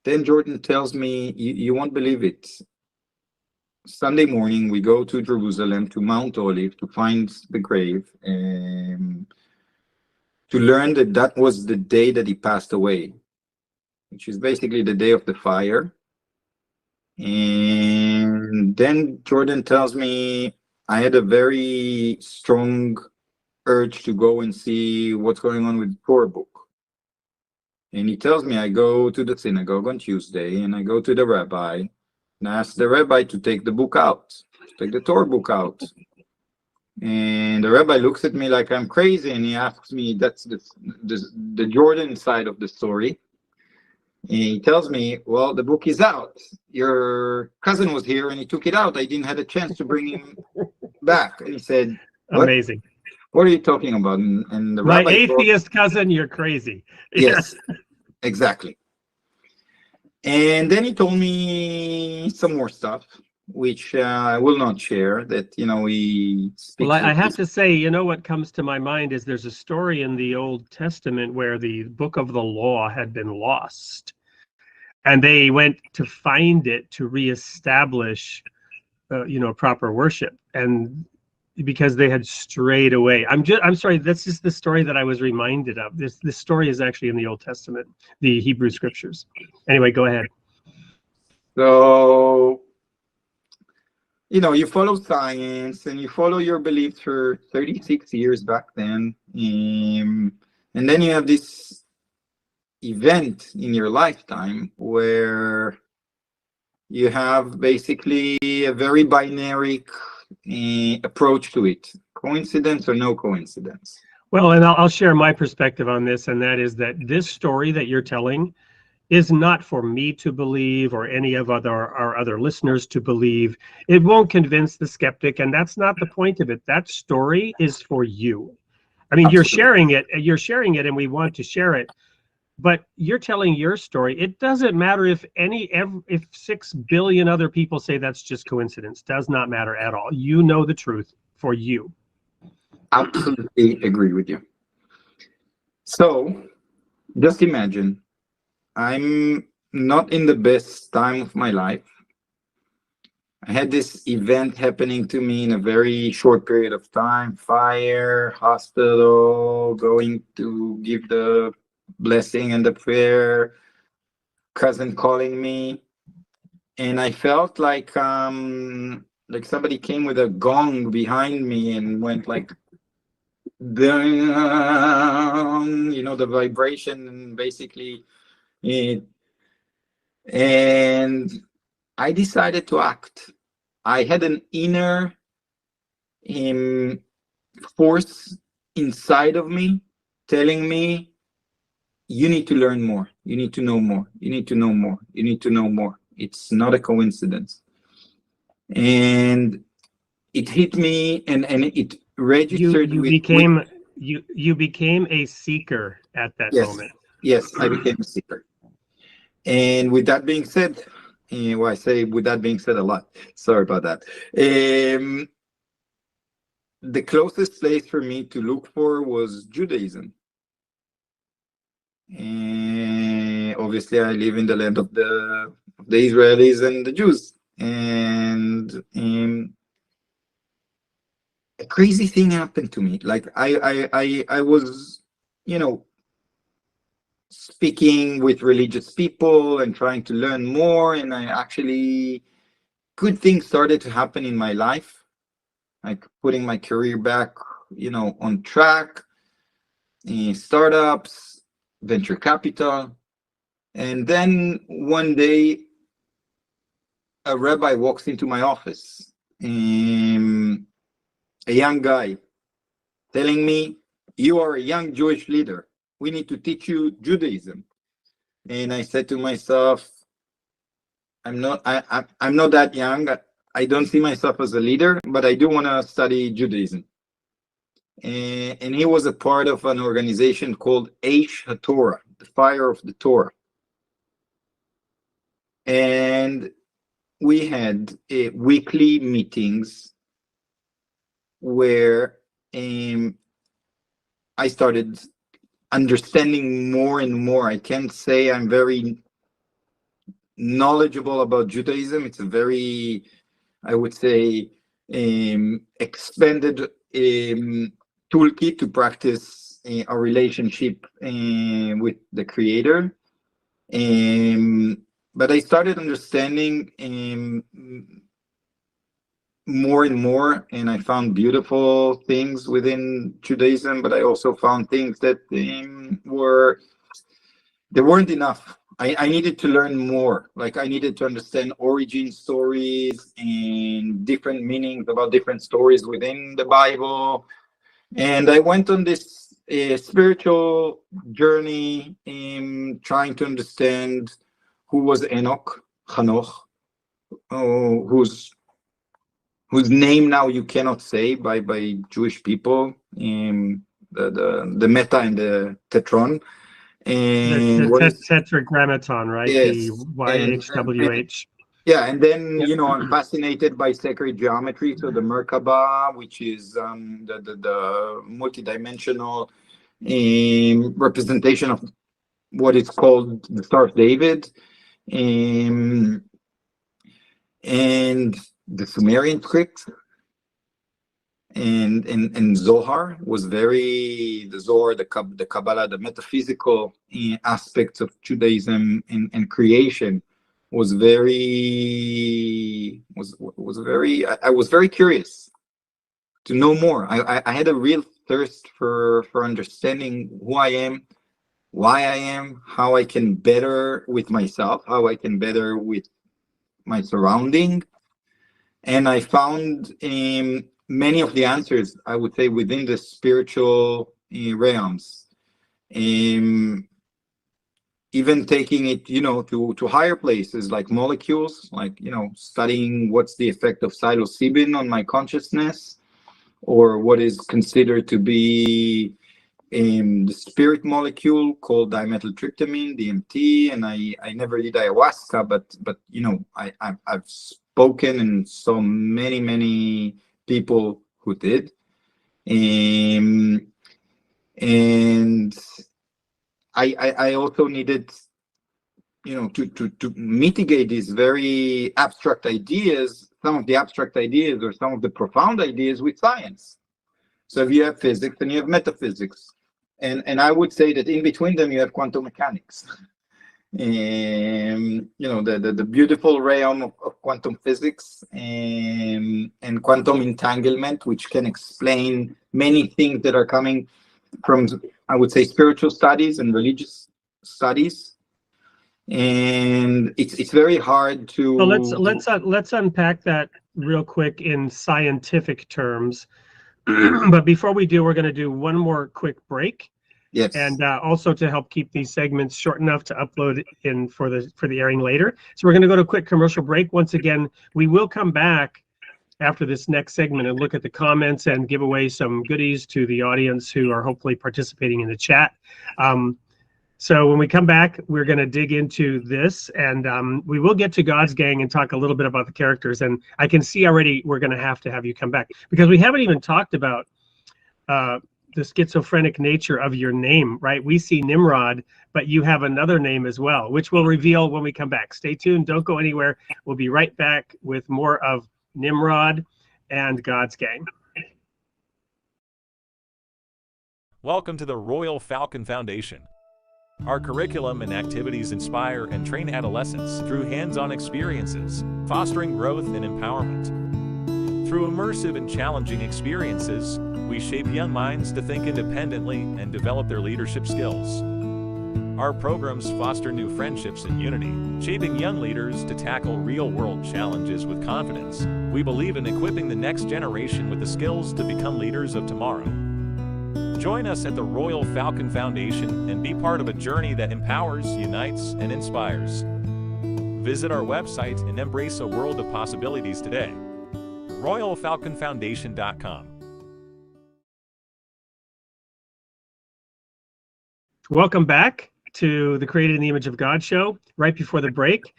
then Jordan tells me, you won't believe it. Sunday morning, we go to Jerusalem, to Mount Olive, to find the grave, and to learn that was the day that he passed away, which is basically the day of the fire. And then Jordan tells me I had a very strong urge to go and see what's going on with the Torah book. And he tells me I go to the synagogue on Tuesday, and I go to the rabbi, and I ask the rabbi to take the book out, take the Torah book out. And the rabbi looks at me like I'm crazy, and he asks me, that's the Jordan side of the story. And he tells me, well, the book is out. Your cousin was here, and he took it out. I didn't have a chance to bring him back. And he said, what? Amazing. What are you talking about? And the My rabbi atheist cousin, you're crazy. Yes, exactly. And then he told me some more stuff, which I will not share, that, he speaks. Well, I have to say, what comes to my mind is there's a story in the Old Testament where the book of the law had been lost. And they went to find it to reestablish, proper worship. And because they had strayed away. I'm sorry, this is the story that I was reminded of. This story is actually in the Old Testament, the Hebrew scriptures. Anyway, go ahead. So, you follow science and you follow your beliefs for 36 years back then. And then you have this event in your lifetime where you have basically a very binary approach to it. Coincidence or no coincidence? Well, and I'll share my perspective on this, and that is that this story that you're telling is not for me to believe or any of our other listeners to believe. It won't convince the skeptic, and that's not the point of it. That story is for you. I mean, Absolutely. you're sharing it, and we want to share it, but you're telling your story. It doesn't matter if 6 billion other people say that's just coincidence. Does not matter at all. You know the truth for you. Absolutely agree with you. So just imagine I'm not in the best time of my life. I had this event happening to me in a very short period of time. Fire, hospital, going to give the blessing and the prayer, cousin calling me, and I felt like somebody came with a gong behind me and went like the vibration, basically. And I decided to act. I had an inner force inside of me telling me, you need to learn more, you need to know more, you need to know more, you need to know more. It's not a coincidence. And it hit me, and it registered. You became a seeker at that moment. Yes, I became a seeker. And with that being said, well, I say with that being said a lot. Sorry about that. The closest place for me to look for was Judaism. And obviously, I live in the land of the Israelis and the Jews. And a crazy thing happened to me. Like I was, speaking with religious people and trying to learn more, and good things started to happen in my life, like putting my career back, on track, startups, venture capital. And then one day, a rabbi walks into my office, a young guy, telling me, you are a young Jewish leader. We need to teach you Judaism. And I said to myself, I'm not that young. I don't see myself as a leader, but I do want to study Judaism. And he was a part of an organization called Aish HaTorah, the Fire of the Torah. And we had weekly meetings where I started understanding more and more. I can't say I'm very knowledgeable about Judaism. It's a very, I would say, expanded toolkit to practice a relationship with the Creator. But I started understanding more and more, and I found beautiful things within Judaism, but I also found things that weren't enough. I needed to learn more. Like, I needed to understand origin stories and different meanings about different stories within the Bible. And I went on this spiritual journey in trying to understand who was Enoch, Hanoch, whose name now you cannot say by Jewish people, the Meta and the Tetron. And the Tetragrammaton, right? Yes. The YHWH. Yeah, and then I'm fascinated by sacred geometry, so the Merkaba, which is the multidimensional representation of what is called the Star of David, and the Sumerian script, and Zohar was the Zohar, the Kabbalah, the metaphysical aspects of Judaism and creation was very I was very curious to know more. I had a real thirst for understanding who I am, why I am, how I can better with myself, how I can better with my surrounding. And I found many of the answers, I would say, within the spiritual realms. Even taking it, to higher places like molecules, like, studying what's the effect of psilocybin on my consciousness, or what is considered to be the spirit molecule called dimethyltryptamine, DMT. And I never did ayahuasca, but I've spoken and saw many people who did. And I also needed, to mitigate these very abstract ideas, some of the abstract ideas or some of the profound ideas with science. So if you have physics, then you have metaphysics. And I would say that in between them, you have quantum mechanics. The beautiful realm of quantum physics and quantum entanglement, which can explain many things that are coming from, I would say, spiritual studies and religious studies. And it's very hard to. So let's unpack that real quick in scientific terms. But before we do, we're going to do one more quick break. Yes. And also to help keep these segments short enough to upload in for the airing later. So we're going to go to a quick commercial break. Once again, we will come back after this next segment and look at the comments and give away some goodies to the audience who are hopefully participating in the chat. So when we come back, we're going to dig into this, and we will get to God's Gang and talk a little bit about the characters. And I can see already we're going to have you come back, because we haven't even talked about the schizophrenic nature of your name, right? We see Nimrod, but you have another name as well, which we'll reveal when we come back. Stay tuned. Don't go anywhere. We'll be right back with more of Nimrod and God's Gang. Welcome to the Royal Falcon Foundation. Our curriculum and activities inspire and train adolescents through hands-on experiences, fostering growth and empowerment. Through immersive and challenging experiences, we shape young minds to think independently and develop their leadership skills. Our programs foster new friendships and unity, shaping young leaders to tackle real-world challenges with confidence. We believe in equipping the next generation with the skills to become leaders of tomorrow. Join us at the Royal Falcon Foundation and be part of a journey that empowers, unites, and inspires. Visit our website and embrace a world of possibilities today. RoyalFalconFoundation.com. Welcome back to the Created in the Image of God show. Right before the break,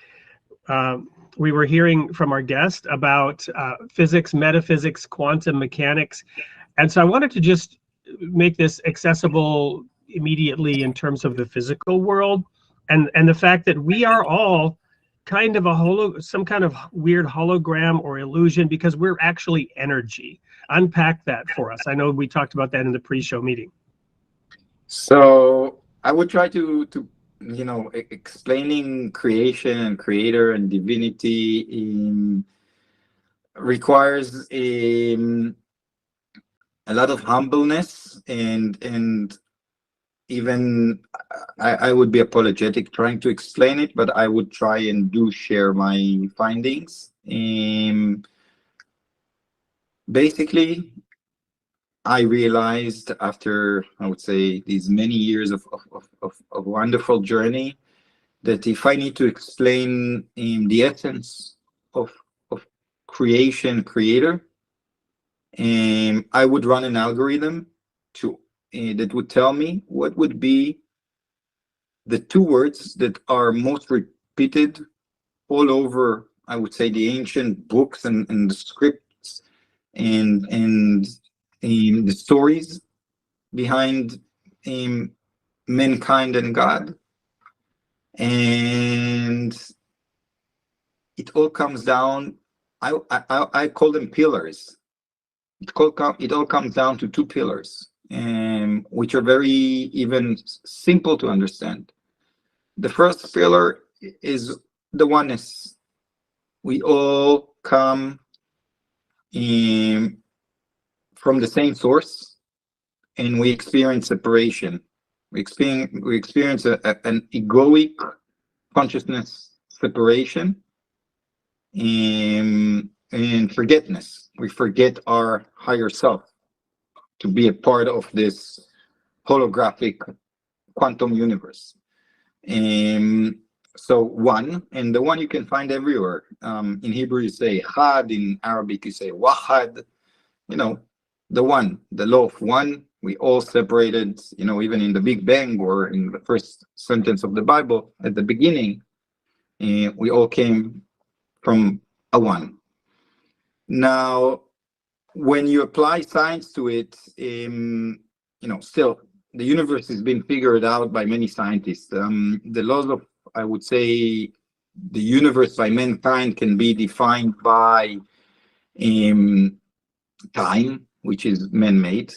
we were hearing from our guest about physics, metaphysics, quantum mechanics. And so I wanted to just make this accessible immediately in terms of the physical world, and the fact that we are all kind of some kind of weird hologram or illusion, because we're actually energy. Unpack that for us. I know we talked about that in the pre-show meeting. So I would try to explaining creation and creator and divinity requires a lot of humbleness, and even I would be apologetic trying to explain it, but I would try and do share my findings. Basically, I realized after, I would say, these many years of wonderful journey, that if I need to explain the essence of creation, creator, I would run an algorithm that would tell me what would be the two words that are most repeated all over, I would say, the ancient books and the scripts and the stories behind mankind and God. And it all comes down, I call them pillars. It all comes down to two pillars, which are very even simple to understand. The first pillar is the oneness. We all come from the same source, and we experience separation. We experience an egoic consciousness separation and forgetness. We forget our higher self to be a part of this holographic quantum universe. So one, and the one you can find everywhere. In Hebrew you say had, in Arabic you say wahad. The one, the law of one. We all separated, even in the Big Bang or in the first sentence of the Bible at the beginning, we all came from a one. Now, when you apply science to it, still the universe has been figured out by many scientists. The laws of, I would say, the universe by mankind can be defined by time, which is man-made,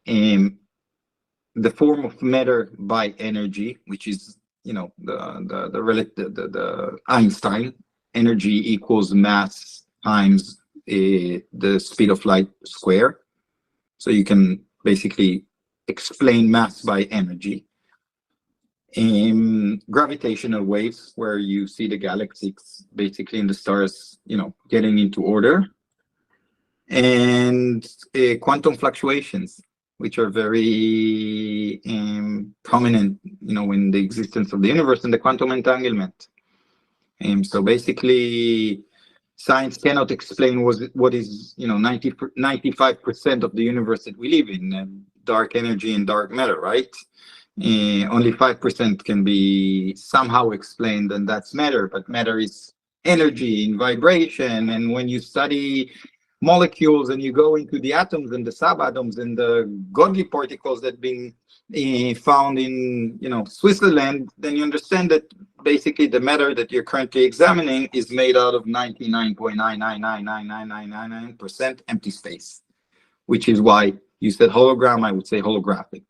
the form of matter by energy, which is the Einstein, energy equals mass times the speed of light square. So you can basically explain mass by energy. Gravitational waves, where you see the galaxies basically in the stars, getting into order. And quantum fluctuations, which are very prominent, in the existence of the universe, and the quantum entanglement. So basically, science cannot explain what is 95% of the universe that we live in, dark energy and dark matter, right? Only 5% can be somehow explained, and that's matter. But matter is energy and vibration, and when you study molecules and you go into the atoms and the subatoms and the godly particles that been found in Switzerland, then you understand that basically the matter that you're currently examining is made out of 99.9999999% empty space, which is why you said hologram. I would say holographic.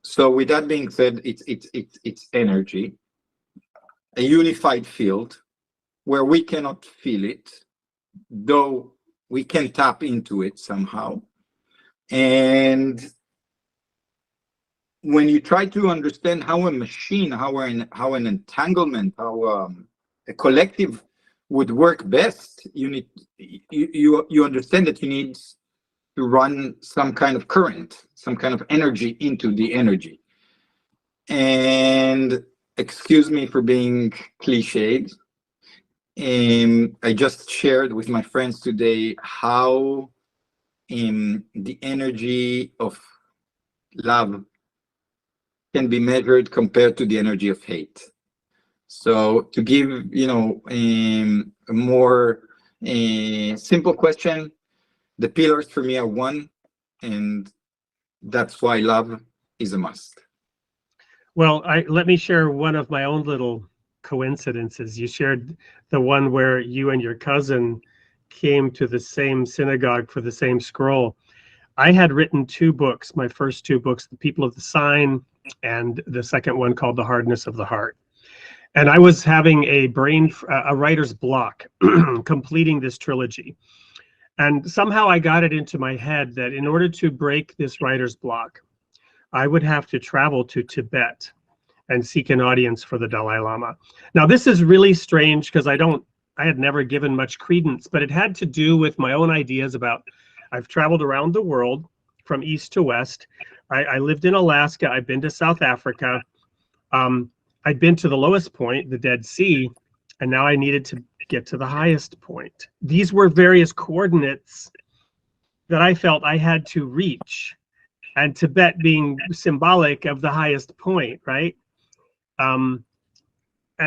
So with that being said, it's energy, a unified field where we cannot feel it, though we can tap into it somehow. And when you try to understand how a machine, how an entanglement, how a collective would work best, you understand that you need to run some kind of current, some kind of energy into the energy. And excuse me for being cliched. I just shared with my friends today how the energy of love can be measured compared to the energy of hate. So to give a more simple question, the pillars for me are one, and that's why love is a must. Well, let me share one of my own little coincidences. You shared the one where you and your cousin came to the same synagogue for the same scroll. I had written 2 books, my first 2 books, The People of the Sign, and the second one called The Hardness of the Heart. And I was having a writer's block completing this trilogy. And somehow I got it into my head that in order to break this writer's block, I would have to travel to Tibet and seek an audience for the Dalai Lama. Now, this is really strange because I had never given much credence, but it had to do with my own ideas about, I've traveled around the world from east to west. I lived in Alaska. I've been to South Africa. I'd been to the lowest point, the Dead Sea, and now I needed to get to the highest point. These were various coordinates that I felt I had to reach, and Tibet being symbolic of the highest point, right? And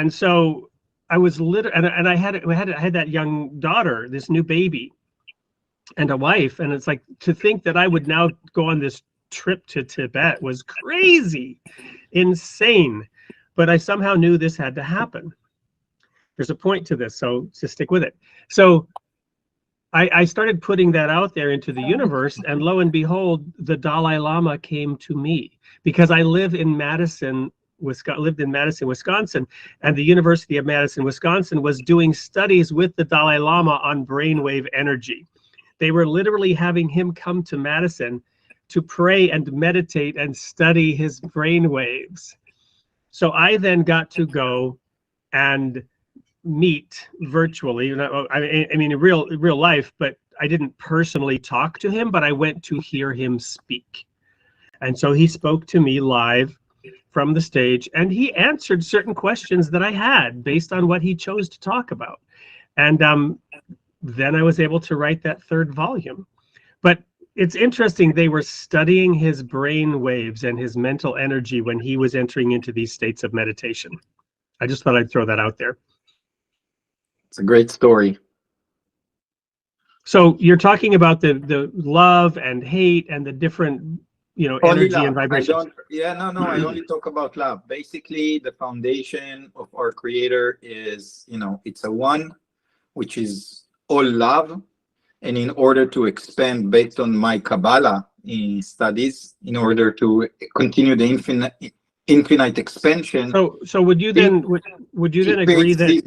so I was and I had that young daughter, this new baby, and a wife, and it's like, to think that I would now go on this trip to Tibet was crazy, insane. But I somehow knew this had to happen. There's a point to this, so just stick with it. So I started putting that out there into the universe, and lo and behold, the Dalai Lama came to me because I lived in Madison, Wisconsin, and the University of Madison, Wisconsin was doing studies with the Dalai Lama on brainwave energy. They were literally having him come to Madison to pray and meditate and study his brainwaves. So I then got to go and meet virtually, I mean in real life, but I didn't personally talk to him, but I went to hear him speak. And so he spoke to me live from the stage, and he answered certain questions that I had based on what he chose to talk about. And then I was able to write that 3rd volume. But it's interesting, they were studying his brain waves and his mental energy when he was entering into these states of meditation. I just thought I'd throw that out there. It's a great story. So you're talking about the love and hate and the different, energy and vibrations. I only talk about love. Basically, the foundation of our Creator is, it's a one, which is all love. And in order to expand based on my Kabbalah studies, in order to continue the infinite expansion. So would you then agree that these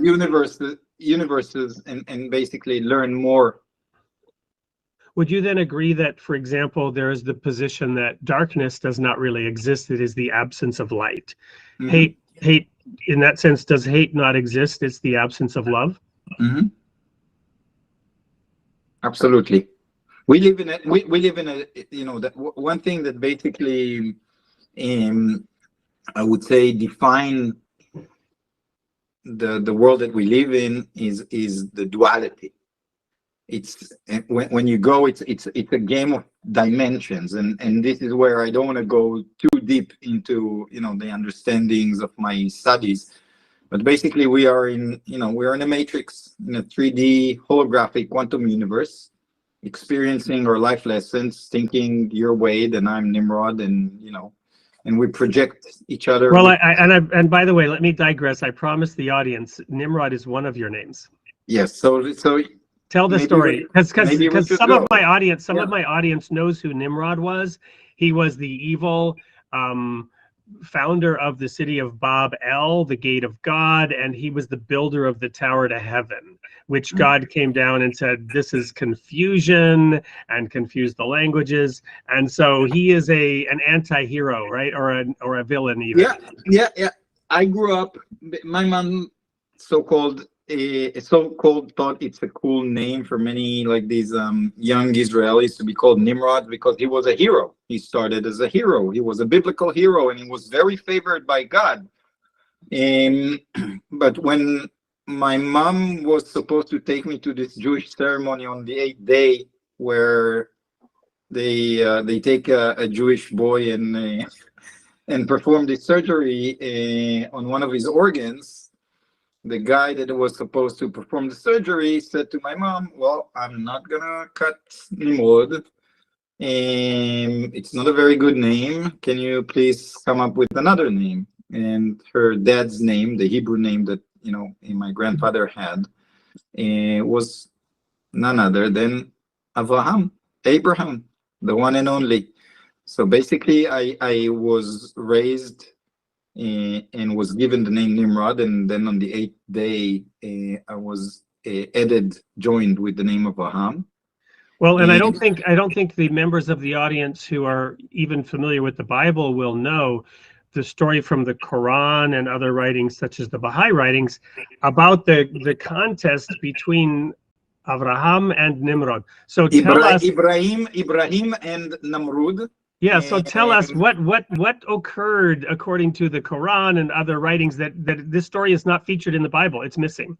universes and basically learn more? Would you then agree that, for example, there is the position that darkness does not really exist? It is the absence of light. Mhm. Hate, in that sense, does hate not exist? It's the absence of love. Mhm. Absolutely. We live in a that one thing that basically I would say define the world that we live in is the duality. It's when you go, it's a game of dimensions, and this is where I don't want to go too deep into the understandings of my studies, but basically we are in a matrix, in a 3D holographic quantum universe, experiencing our life lessons, thinking you're Wade and I'm Nimrod, and we project each other. Well, and by the way, let me digress. I promised the audience Nimrod is one of your names. Yes. So tell the story, because some of my audience knows who Nimrod was. He was the evil founder of the city of Bab-El, the gate of God, and he was the builder of the tower to heaven, which God came down and said, this is confusion, and confused the languages. And so he is an anti-hero, right? Or a villain even. Yeah. I grew up, my mom so-called thought it's a cool name for many like these young Israelis to be called Nimrod, because he was a hero. He started as a hero. He was a biblical hero, and he was very favored by God. But when my mom was supposed to take me to this Jewish ceremony on the 8th day, where they take a Jewish boy and perform this surgery on one of his organs, the guy that was supposed to perform the surgery said to my mom, well, I'm not gonna cut Nimrod. It's not a very good name. Can you please come up with another name? And her dad's name, the Hebrew name that my grandfather had, was none other than Avraham, Abraham, the one and only. So basically, I was raised and was given the name Nimrod, and then on the 8th day, I was joined with the name of Avraham. Well, and I don't think the members of the audience who are even familiar with the Bible will know the story from the Quran and other writings, such as the Baha'i writings, about the contest between Avraham and Nimrod. So tell us, Ibrahim and Namrud. Yeah, so tell us what occurred according to the Quran and other writings that this story is not featured in the Bible. It's missing.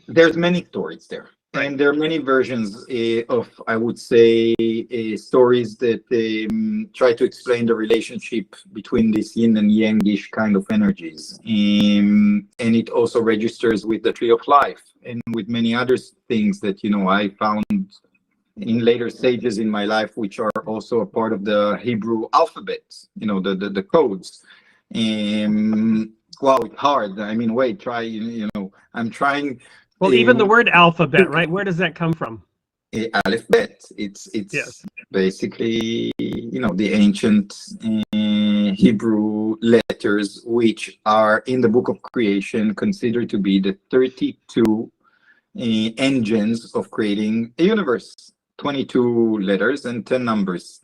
There's many stories there, right. And there are many versions of, I would say, stories that try to explain the relationship between these yin and yang-ish kind of energies. And it also registers with the tree of life and with many other things that I found in later stages in my life, which are also a part of the Hebrew alphabet, the codes. Wow, it's hard. I mean, wait, try, I'm trying. Well, even the word alphabet, right? Where does that come from? Aleph Bet. It's yes. Basically, the ancient Hebrew letters, which are in the book of creation, considered to be the 32 engines of creating a universe. 22 letters and 10 numbers.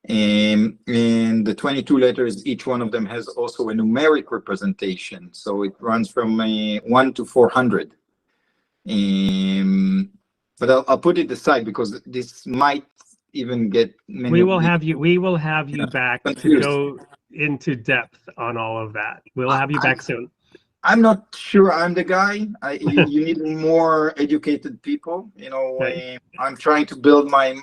And the 22 letters, each one of them has also a numeric representation. So it runs from 1 to 400. But I'll put it aside because this might even get many. We will have you back confused. To go into depth on all of that. We'll have you back soon. I'm not sure I'm the guy. You need more educated people. Right. I'm trying to build my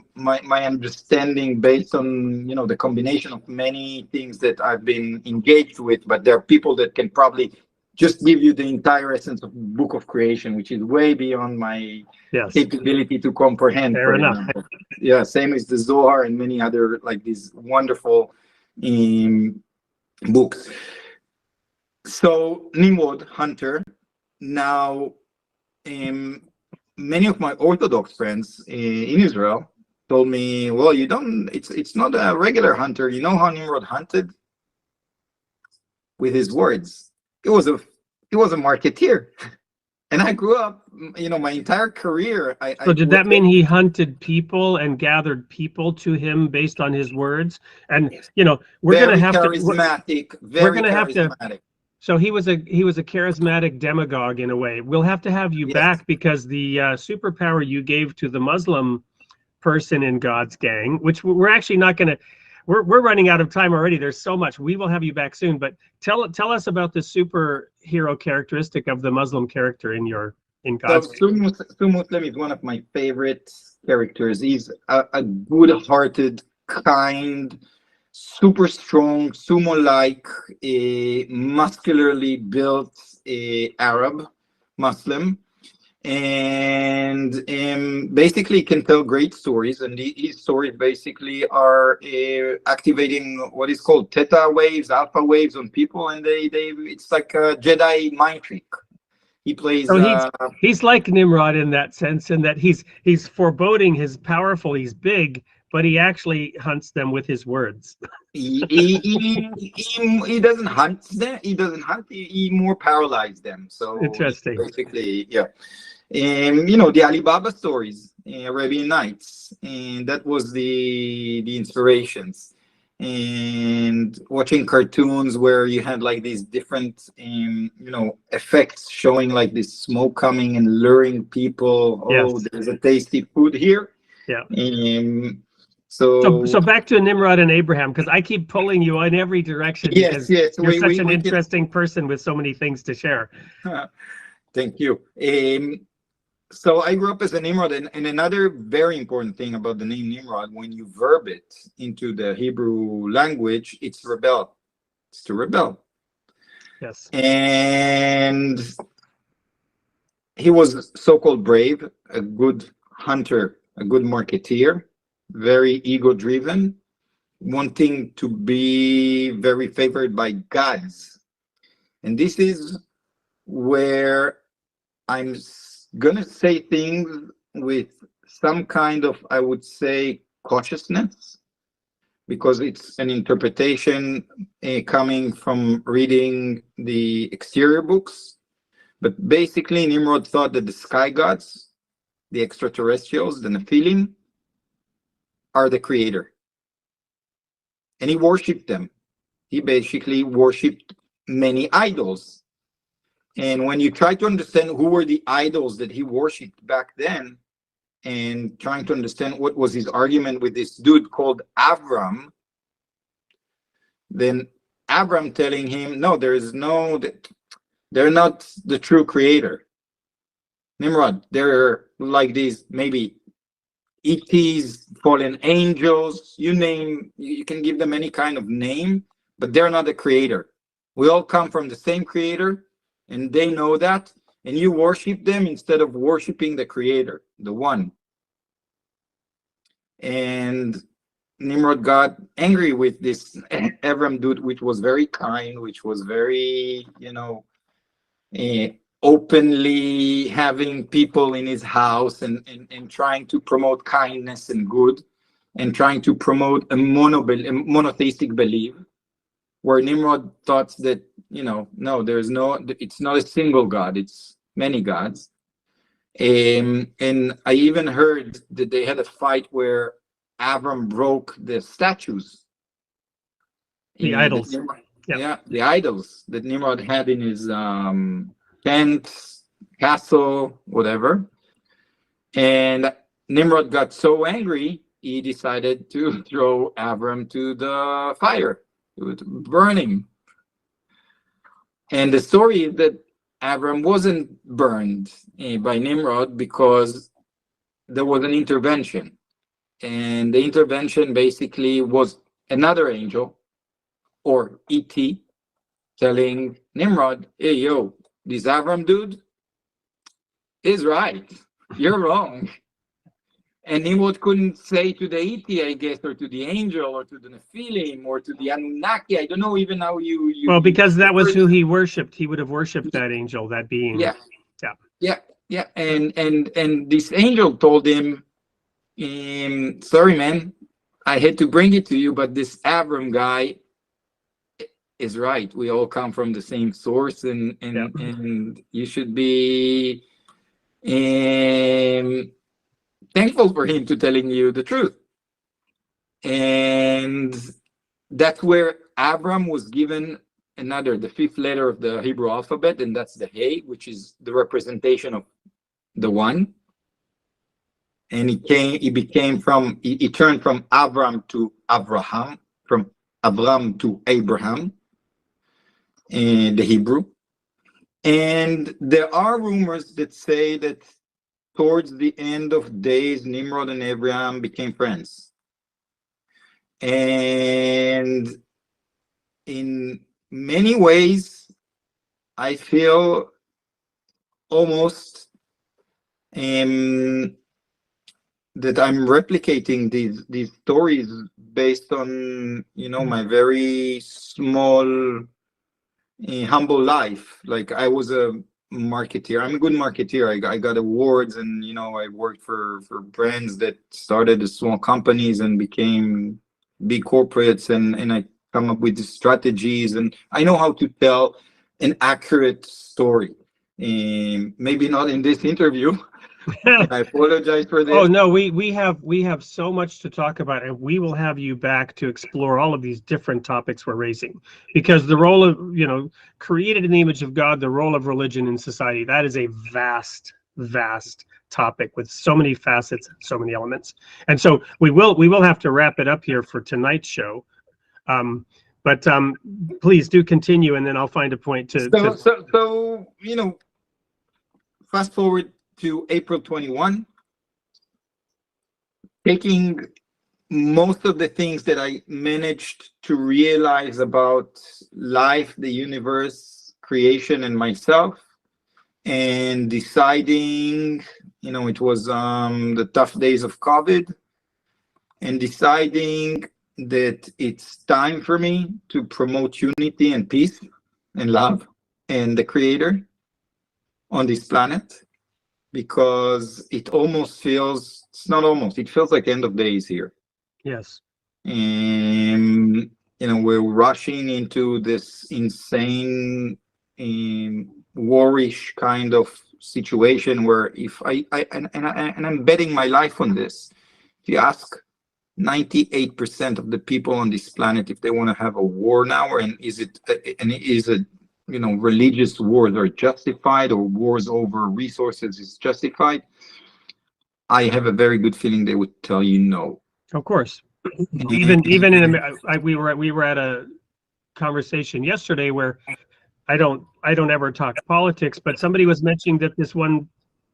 understanding based on the combination of many things that I've been engaged with. But there are people that can probably just give you the entire essence of Book of Creation, which is way beyond my capability to comprehend. Fair enough. Yeah, same as the Zohar and many other like these wonderful books. So Nimrod, hunter. Now, many of my Orthodox friends in Israel told me, well, it's not a regular hunter. You know how Nimrod hunted? with his words. He was a marketeer. And I grew up, my entire career. So did that mean he hunted people and gathered people to him based on his words? And we're going to have charismatic, very charismatic. So he was a charismatic demagogue in a way. We'll have to have you back, because the superpower you gave to the Muslim person in God's gang, which we're actually not going to. We're running out of time already. There's so much. We will have you back soon. But tell us about the superhero characteristic of the Muslim character in God's gang. Muslim is one of my favorite characters. He's a good-hearted, kind, super strong, sumo-like, muscularly built Arab Muslim. And basically can tell great stories, and these stories basically are activating what is called theta waves, alpha waves on people, and it's like a Jedi mind trick. He plays. So he's like Nimrod in that sense, in that he's foreboding, he's powerful, he's big, but he actually hunts them with his words. He doesn't hunt them. He doesn't hunt. He more paralyzes them. So interesting. Basically, yeah. The Alibaba stories, Arabian Nights, and that was the inspirations. And watching cartoons where you had like these different, effects showing like this smoke coming and luring people. Oh, there's a tasty food here. Yeah. So back to Nimrod and Abraham, because I keep pulling you in every direction. Yes. You're such an interesting person with so many things to share. Thank you. So I grew up as a Nimrod, and another very important thing about the name Nimrod, when you verb it into the Hebrew language, it's rebel. It's to rebel. Yes. And he was so-called brave, a good hunter, a good marketeer, very ego-driven, wanting to be very favored by gods. And this is where I'm gonna say things with some kind of, I would say, cautiousness, because it's an interpretation coming from reading the exterior books. But basically, Nimrod thought that the sky gods, the extraterrestrials, the Nephilim, are the creator. And he worshipped them. He basically worshipped many idols. And when you try to understand who were the idols that he worshipped back then, and trying to understand what was his argument with this dude called Avraham, then Avraham telling him, no, they're not the true creator. Nimrod, they're like these maybe ETs, fallen angels, you can give them any kind of name, but they're not the creator. We all come from the same creator, and they know that, and you worship them instead of worshiping the creator, the one. And Nimrod got angry with this Avraham dude, which was very kind, which was very, openly having people in his house and trying to promote kindness and good, and trying to promote a monotheistic belief, where Nimrod thought that, no, it's not a single God, it's many gods. And I even heard that they had a fight where Avram broke the statues. The idols. The idols that Nimrod had in his tent, castle, whatever. And Nimrod got so angry, he decided to throw Avram to the fire. It was burning. And the story is that Avram wasn't burned by Nimrod because there was an intervention. And the intervention basically was another angel, or ET, telling Nimrod, hey, yo, this Avram dude is right. You're wrong. And Nimrod couldn't say to the ET, I guess, or to the angel, or to the Nephilim, or to the Anunnaki. I don't know even how you well, because that was who he worshipped. He would have worshipped that angel, that being. Yeah. And this angel told him, sorry, man, I had to bring it to you, but this Avram guy, is right. We all come from the same source, and Yeah. and you should be thankful for him to telling you the truth. And that's where Abram was given the fifth letter of the Hebrew alphabet, and that's the Hey, which is the representation of the one. And he turned from Abram to Avraham, from Abram to Abraham, in the Hebrew. And there are rumors that say that towards the end of days, Nimrod and Abraham became friends. And in many ways, I feel almost that I'm replicating these stories based on, my very small, humble life. Like, I was a marketeer. I'm a good marketeer. I got awards, and I worked for brands that started as small companies and became big corporates, and I come up with the strategies, and I know how to tell an accurate story. Maybe not in this interview. I apologize for this. Oh no, we have so much to talk about, and we will have you back to explore all of these different topics we're raising, because the role of, created in the image of God, the role of religion in society, that is a vast topic with so many facets, so many elements. And so we will have to wrap it up here for tonight's show. But please do continue, and then I'll find a point to. So fast forward to April 21, taking most of the things that I managed to realize about life, the universe, creation, and myself, and deciding, it was the tough days of COVID, and deciding that it's time for me to promote unity and peace and love and the Creator on this planet. Because it feels like end of days here. Yes. And we're rushing into this insane warish kind of situation where if I'm betting my life on this. If you ask 98% of the people on this planet if they want to have a war now, and is it religious wars are justified, or wars over resources is justified, I have a very good feeling they would tell you no. Of course. Even in we were at a conversation yesterday where I don't ever talk politics, but somebody was mentioning that this one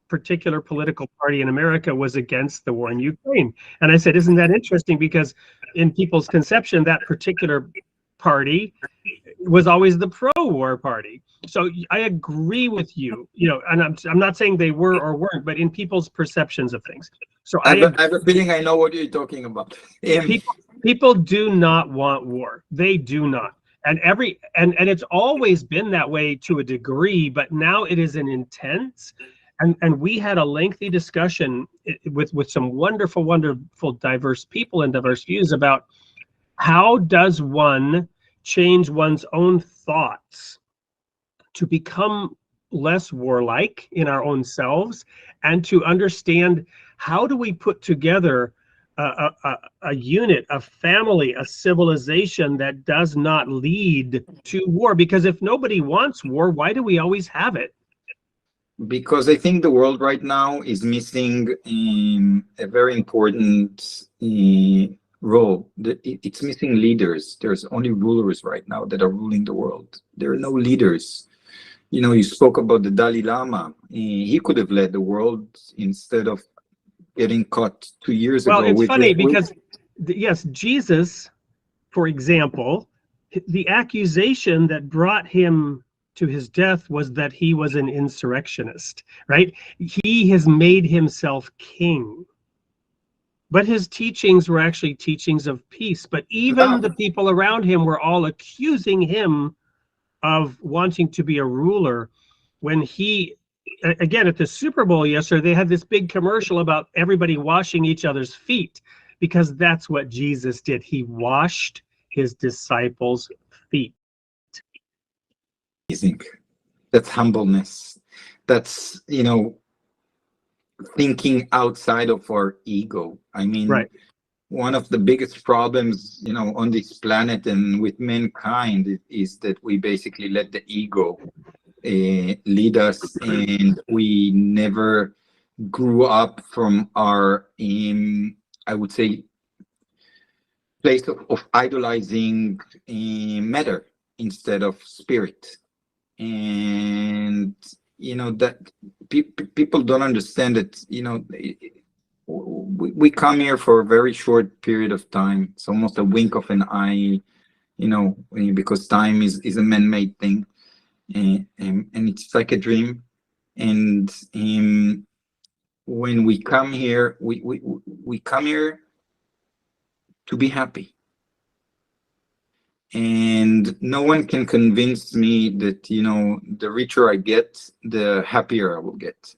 particular political party in America was against the war in Ukraine. And I said, isn't that interesting? Because in people's conception, that particular party was always the pro-war party. So I agree with you, and I'm not saying they were or weren't, but in people's perceptions of things. So I have a feeling I know what you're talking about. People do not want war. They do not. And it's always been that way to a degree, but now it is an intense. And we had a lengthy discussion with some wonderful diverse people and diverse views about how does one change one's own thoughts to become less warlike in our own selves, and to understand how do we put together a unit, a family, a civilization that does not lead to war. Because if nobody wants war, why do we always have it? Because I think the world right now is missing a very important role. It's missing leaders. There's only rulers right now that are ruling the world. There are no leaders. You spoke about the Dalai Lama. He could have led the world instead of getting caught 2 years ago. Well, it's funny because, yes, Jesus, for example, the accusation that brought him to his death was that he was an insurrectionist, right? He has made himself king. But his teachings were actually teachings of peace. But even the people around him were all accusing him of wanting to be a ruler. When he, again, at the Super Bowl yesterday, they had this big commercial about everybody washing each other's feet, because that's what Jesus did. He washed his disciples' feet. amazing. That's humbleness. That's, thinking outside of our ego. I mean, Right. one of the biggest problems, on this planet and with mankind is that we basically let the ego lead us, and we never grew up from our, I would say, place of idolizing matter instead of spirit. And that people don't understand that we come here for a very short period of time. It's almost a wink of an eye, because time is a man-made thing, and it's like a dream. And when we come here, we come here to be happy. And no one can convince me that, the richer I get, the happier I will get.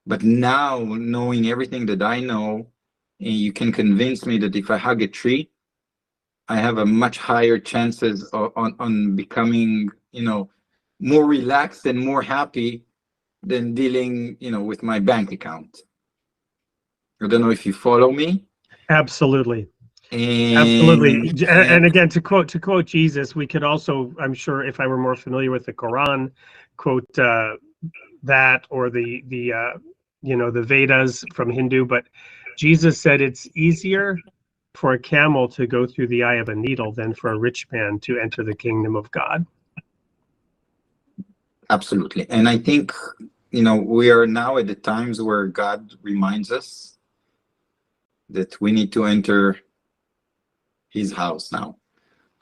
But now, knowing everything that I know, you can convince me that if I hug a tree, I have a much higher chances on becoming, more relaxed and more happy than dealing, with my bank account. I don't know if you follow me. Absolutely. And, Absolutely. And again, to quote Jesus, we could also, I'm sure if I were more familiar with the Quran, quote that, or the Vedas from Hindu. But Jesus said it's easier for a camel to go through the eye of a needle than for a rich man to enter the kingdom of God. Absolutely. And I think, we are now at the times where God reminds us that we need to enter his house now.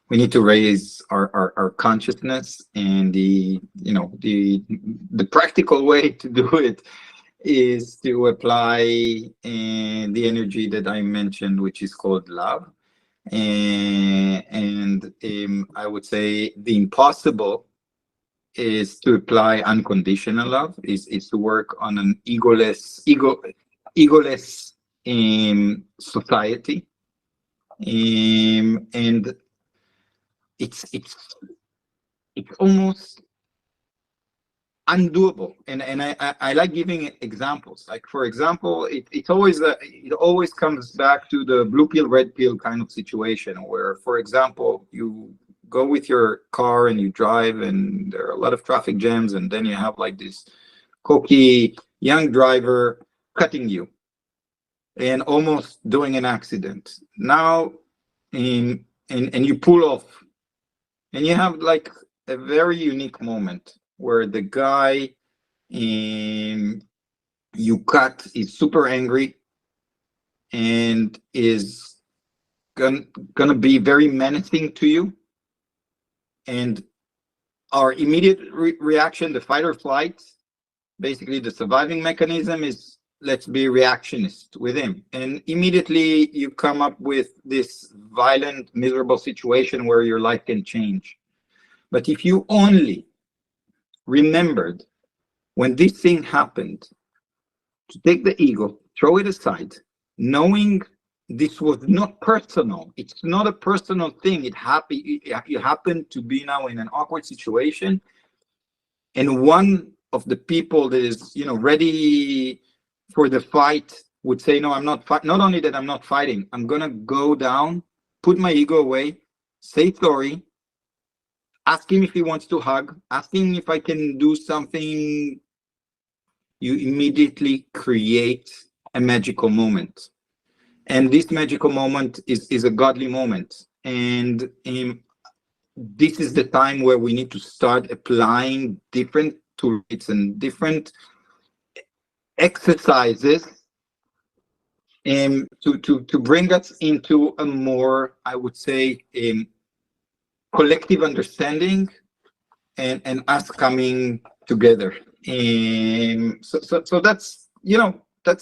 We need to raise our consciousness, and the practical way to do it is to apply the energy that I mentioned, which is called love. And I would say the impossible is to apply unconditional love, is to work on an egoless society. And it's almost undoable. And I like giving examples. Like, for example, it always comes back to the blue pill, red pill kind of situation, where, for example, you go with your car and you drive, and there are a lot of traffic jams, and then you have like this cocky young driver cutting you and almost doing an accident. Now, and you pull off, and you have like a very unique moment where the guy you cut is super angry and is gonna be very menacing to you. And our immediate reaction, the fight or flight, basically the surviving mechanism is, let's be reactionist with him. And immediately you come up with this violent, miserable situation where your life can change. But if you only remembered when this thing happened, to take the ego, throw it aside, knowing this was not personal. It's not a personal thing. You happen to be now in an awkward situation, and one of the people that is, ready for the fight would say, no, I'm not not only that I'm not fighting, I'm gonna go down, put my ego away, say sorry, ask him if he wants to hug, ask him if I can do something. You immediately create a magical moment. And this magical moment is a godly moment. And this is the time where we need to start applying different tools and different exercises to bring us into a more, I would say, collective understanding and us coming together. So that's,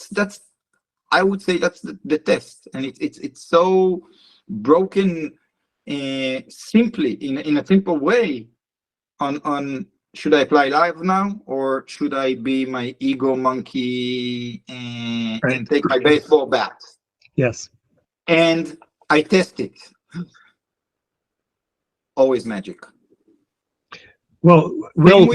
that's I would say that's the test. And it's so broken simply in a simple way on should I apply live now, or should I be my ego monkey and take my baseball bat? Yes. And I test it. Always magic. Well, Same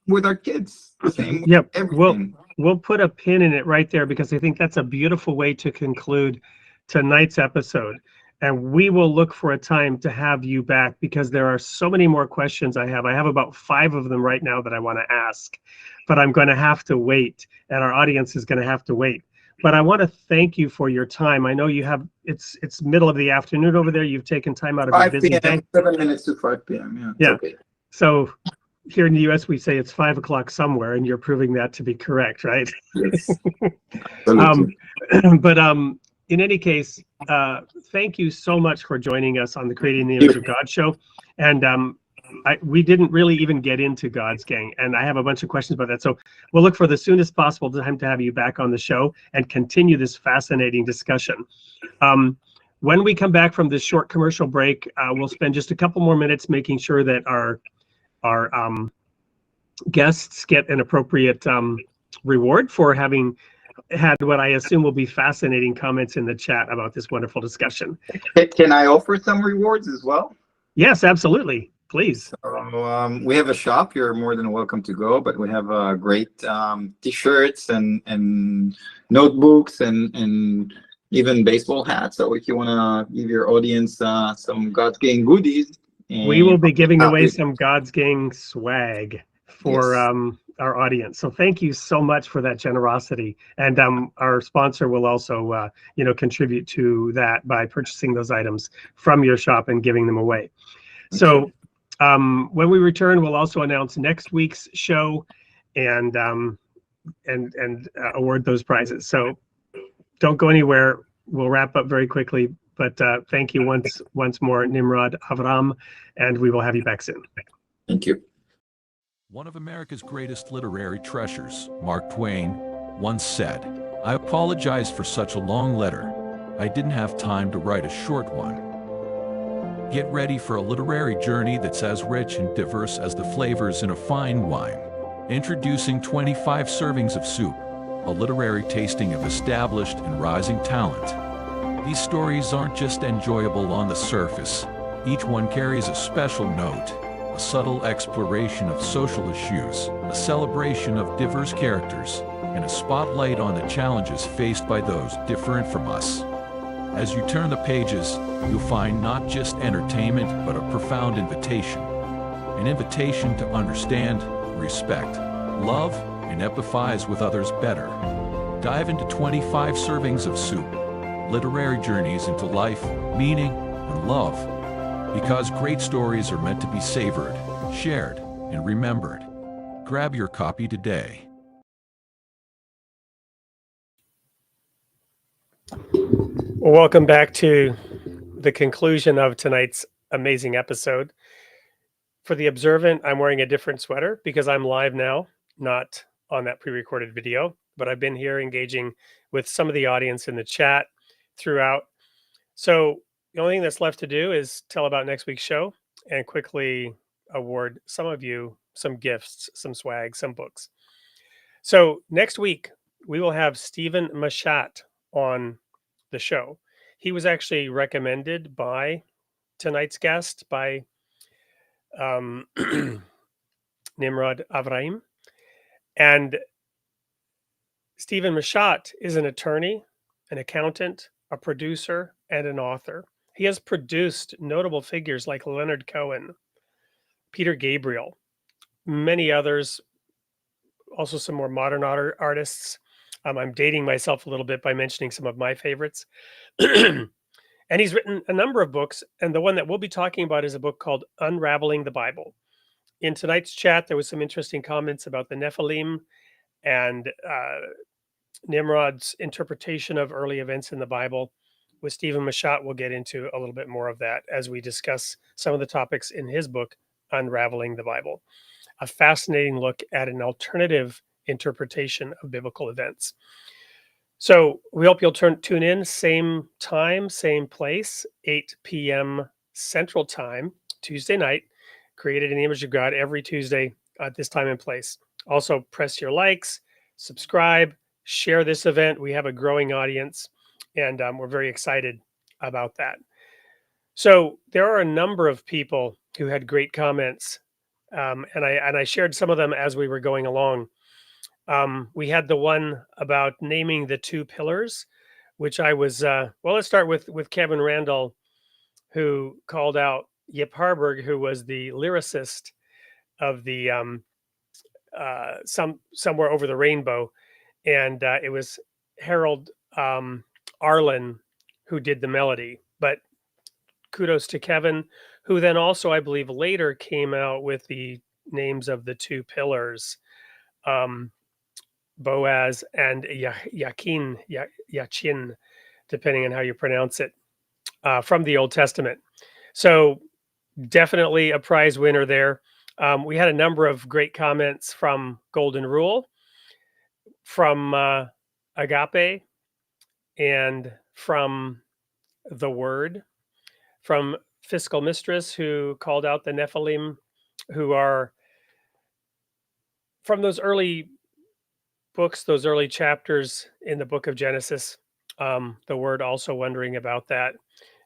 with our kids. Same with yep, everything. we'll put a pin in it right there, because I think that's a beautiful way to conclude tonight's episode. And we will look for a time to have you back, because there are so many more questions I have. I have about 5 of them right now that I want to ask, but I'm going to have to wait, and our audience is going to have to wait. But I want to thank you for your time. I know you have, it's middle of the afternoon over there. You've taken time out of your 5 busy p.m., day. 7 minutes to 5 p.m. Yeah. It's Yeah. Okay. So here in the US, we say it's 5 o'clock somewhere, and you're proving that to be correct, right? Yes. Absolutely. But in any case, thank you so much for joining us on the Creating the Image of God show. And we didn't really even get into God's gang, and I have a bunch of questions about that. So we'll look for the soonest possible time to have you back on the show and continue this fascinating discussion. When we come back from this short commercial break, we'll spend just a couple more minutes making sure that our guests get an appropriate reward for having had what I assume will be fascinating comments in the chat about this wonderful discussion. Can I offer some rewards as well? Yes, absolutely. Please. We have a shop. You're more than welcome to go, but we have great t-shirts and notebooks and even baseball hats. So if you want to give your audience some God's Gang goodies, we will be giving away some God's Gang swag for our audience. So thank you so much for that generosity. And our sponsor will also, contribute to that by purchasing those items from your shop and giving them away. So when we return, we'll also announce next week's show and award those prizes. So don't go anywhere. We'll wrap up very quickly. But thank you once more, Nimrod Avraham, and we will have you back soon. Thank you. One of America's greatest literary treasures, Mark Twain, once said, "I apologize for such a long letter. I didn't have time to write a short one." Get ready for a literary journey that's as rich and diverse as the flavors in a fine wine. Introducing 25 Servings of Soup, a literary tasting of established and rising talent. These stories aren't just enjoyable on the surface. Each one carries a special note, a subtle exploration of social issues, a celebration of diverse characters, and a spotlight on the challenges faced by those different from us. As you turn the pages, you'll find not just entertainment, but a profound invitation. An invitation to understand, respect, love, and empathize with others better. Dive into 25 Servings of Soup, literary journeys into life, meaning, and love. Because great stories are meant to be savored, shared, and remembered. Grab your copy today. Welcome back to the conclusion of tonight's amazing episode. For the observant, I'm wearing a different sweater because I'm live now, not on that pre-recorded video, but I've been here engaging with some of the audience in the chat throughout. So the only thing that's left to do is tell about next week's show and quickly award some of you some gifts, some swag, some books. So next week, we will have Stephen Mashat on the show. He was actually recommended by tonight's guest, by Nimrod Avraham. And Stephen Mashat is an attorney, an accountant, a producer, and an author. He has produced notable figures like Leonard Cohen, Peter Gabriel, many others, also some more modern artists. I'm dating myself a little bit by mentioning some of my favorites. And he's written a number of books, and the one that we'll be talking about is a book called Unraveling the Bible. In tonight's chat, there was some interesting comments about the Nephilim and Nimrod's interpretation of early events in the Bible. With Stephen Mashat, we'll get into a little bit more of that as we discuss some of the topics in his book, Unraveling the Bible. A fascinating look at an alternative interpretation of biblical events. So we hope you'll tune in, same time, same place, 8 p.m. Central Time, Tuesday night, created in the image of God every Tuesday at this time and place. Also, press your likes, subscribe, share this event. We have a growing audience, and we're very excited about that. So there are a number of people who had great comments and I shared some of them as we were going along. We had the one about naming the two pillars, which I was well. Let's start with Kevin Randall, who called out Yip Harburg, who was the lyricist of the somewhere over the rainbow, and it was Harold Arlen who did the melody. But kudos to Kevin, who then also, I believe, later came out with the names of the two pillars, Boaz and Yachin, depending on how you pronounce it, from the Old Testament. So definitely a prize winner there. We had a number of great comments from Golden Rule, from Agape, and from The Word, from Fiscal Mistress, who called out the Nephilim, who are from those early books, those early chapters in the book of Genesis. The Word also wondering about that,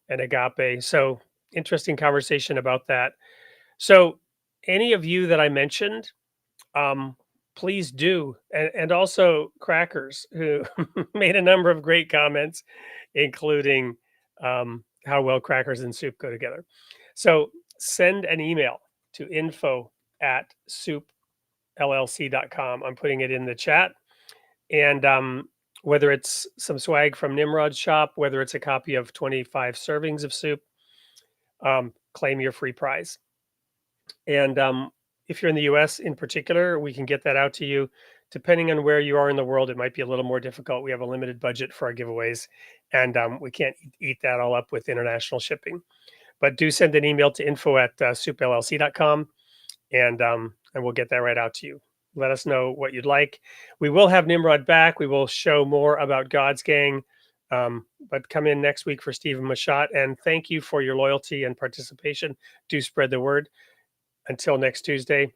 and Agape. So interesting conversation about that. So any of you that I mentioned, please do. And also Crackers, who made a number of great comments, including how well crackers and soup go together. So send an email to info@soupllc.com. I'm putting it in the chat. And whether it's some swag from Nimrod's shop, whether it's a copy of 25 servings of soup, claim your free prize. And if you're in the US in particular, we can get that out to you. Depending on where you are in the world, it might be a little more difficult. We have a limited budget for our giveaways, and we can't eat that all up with international shipping. But do send an email to info@soupllc.com, and we'll get that right out to you. Let us know what you'd like. We will have Nimrod back. We will show more about God's Gang, but come in next week for Stephen Machat. And thank you for your loyalty and participation. Do spread the word. Until next Tuesday,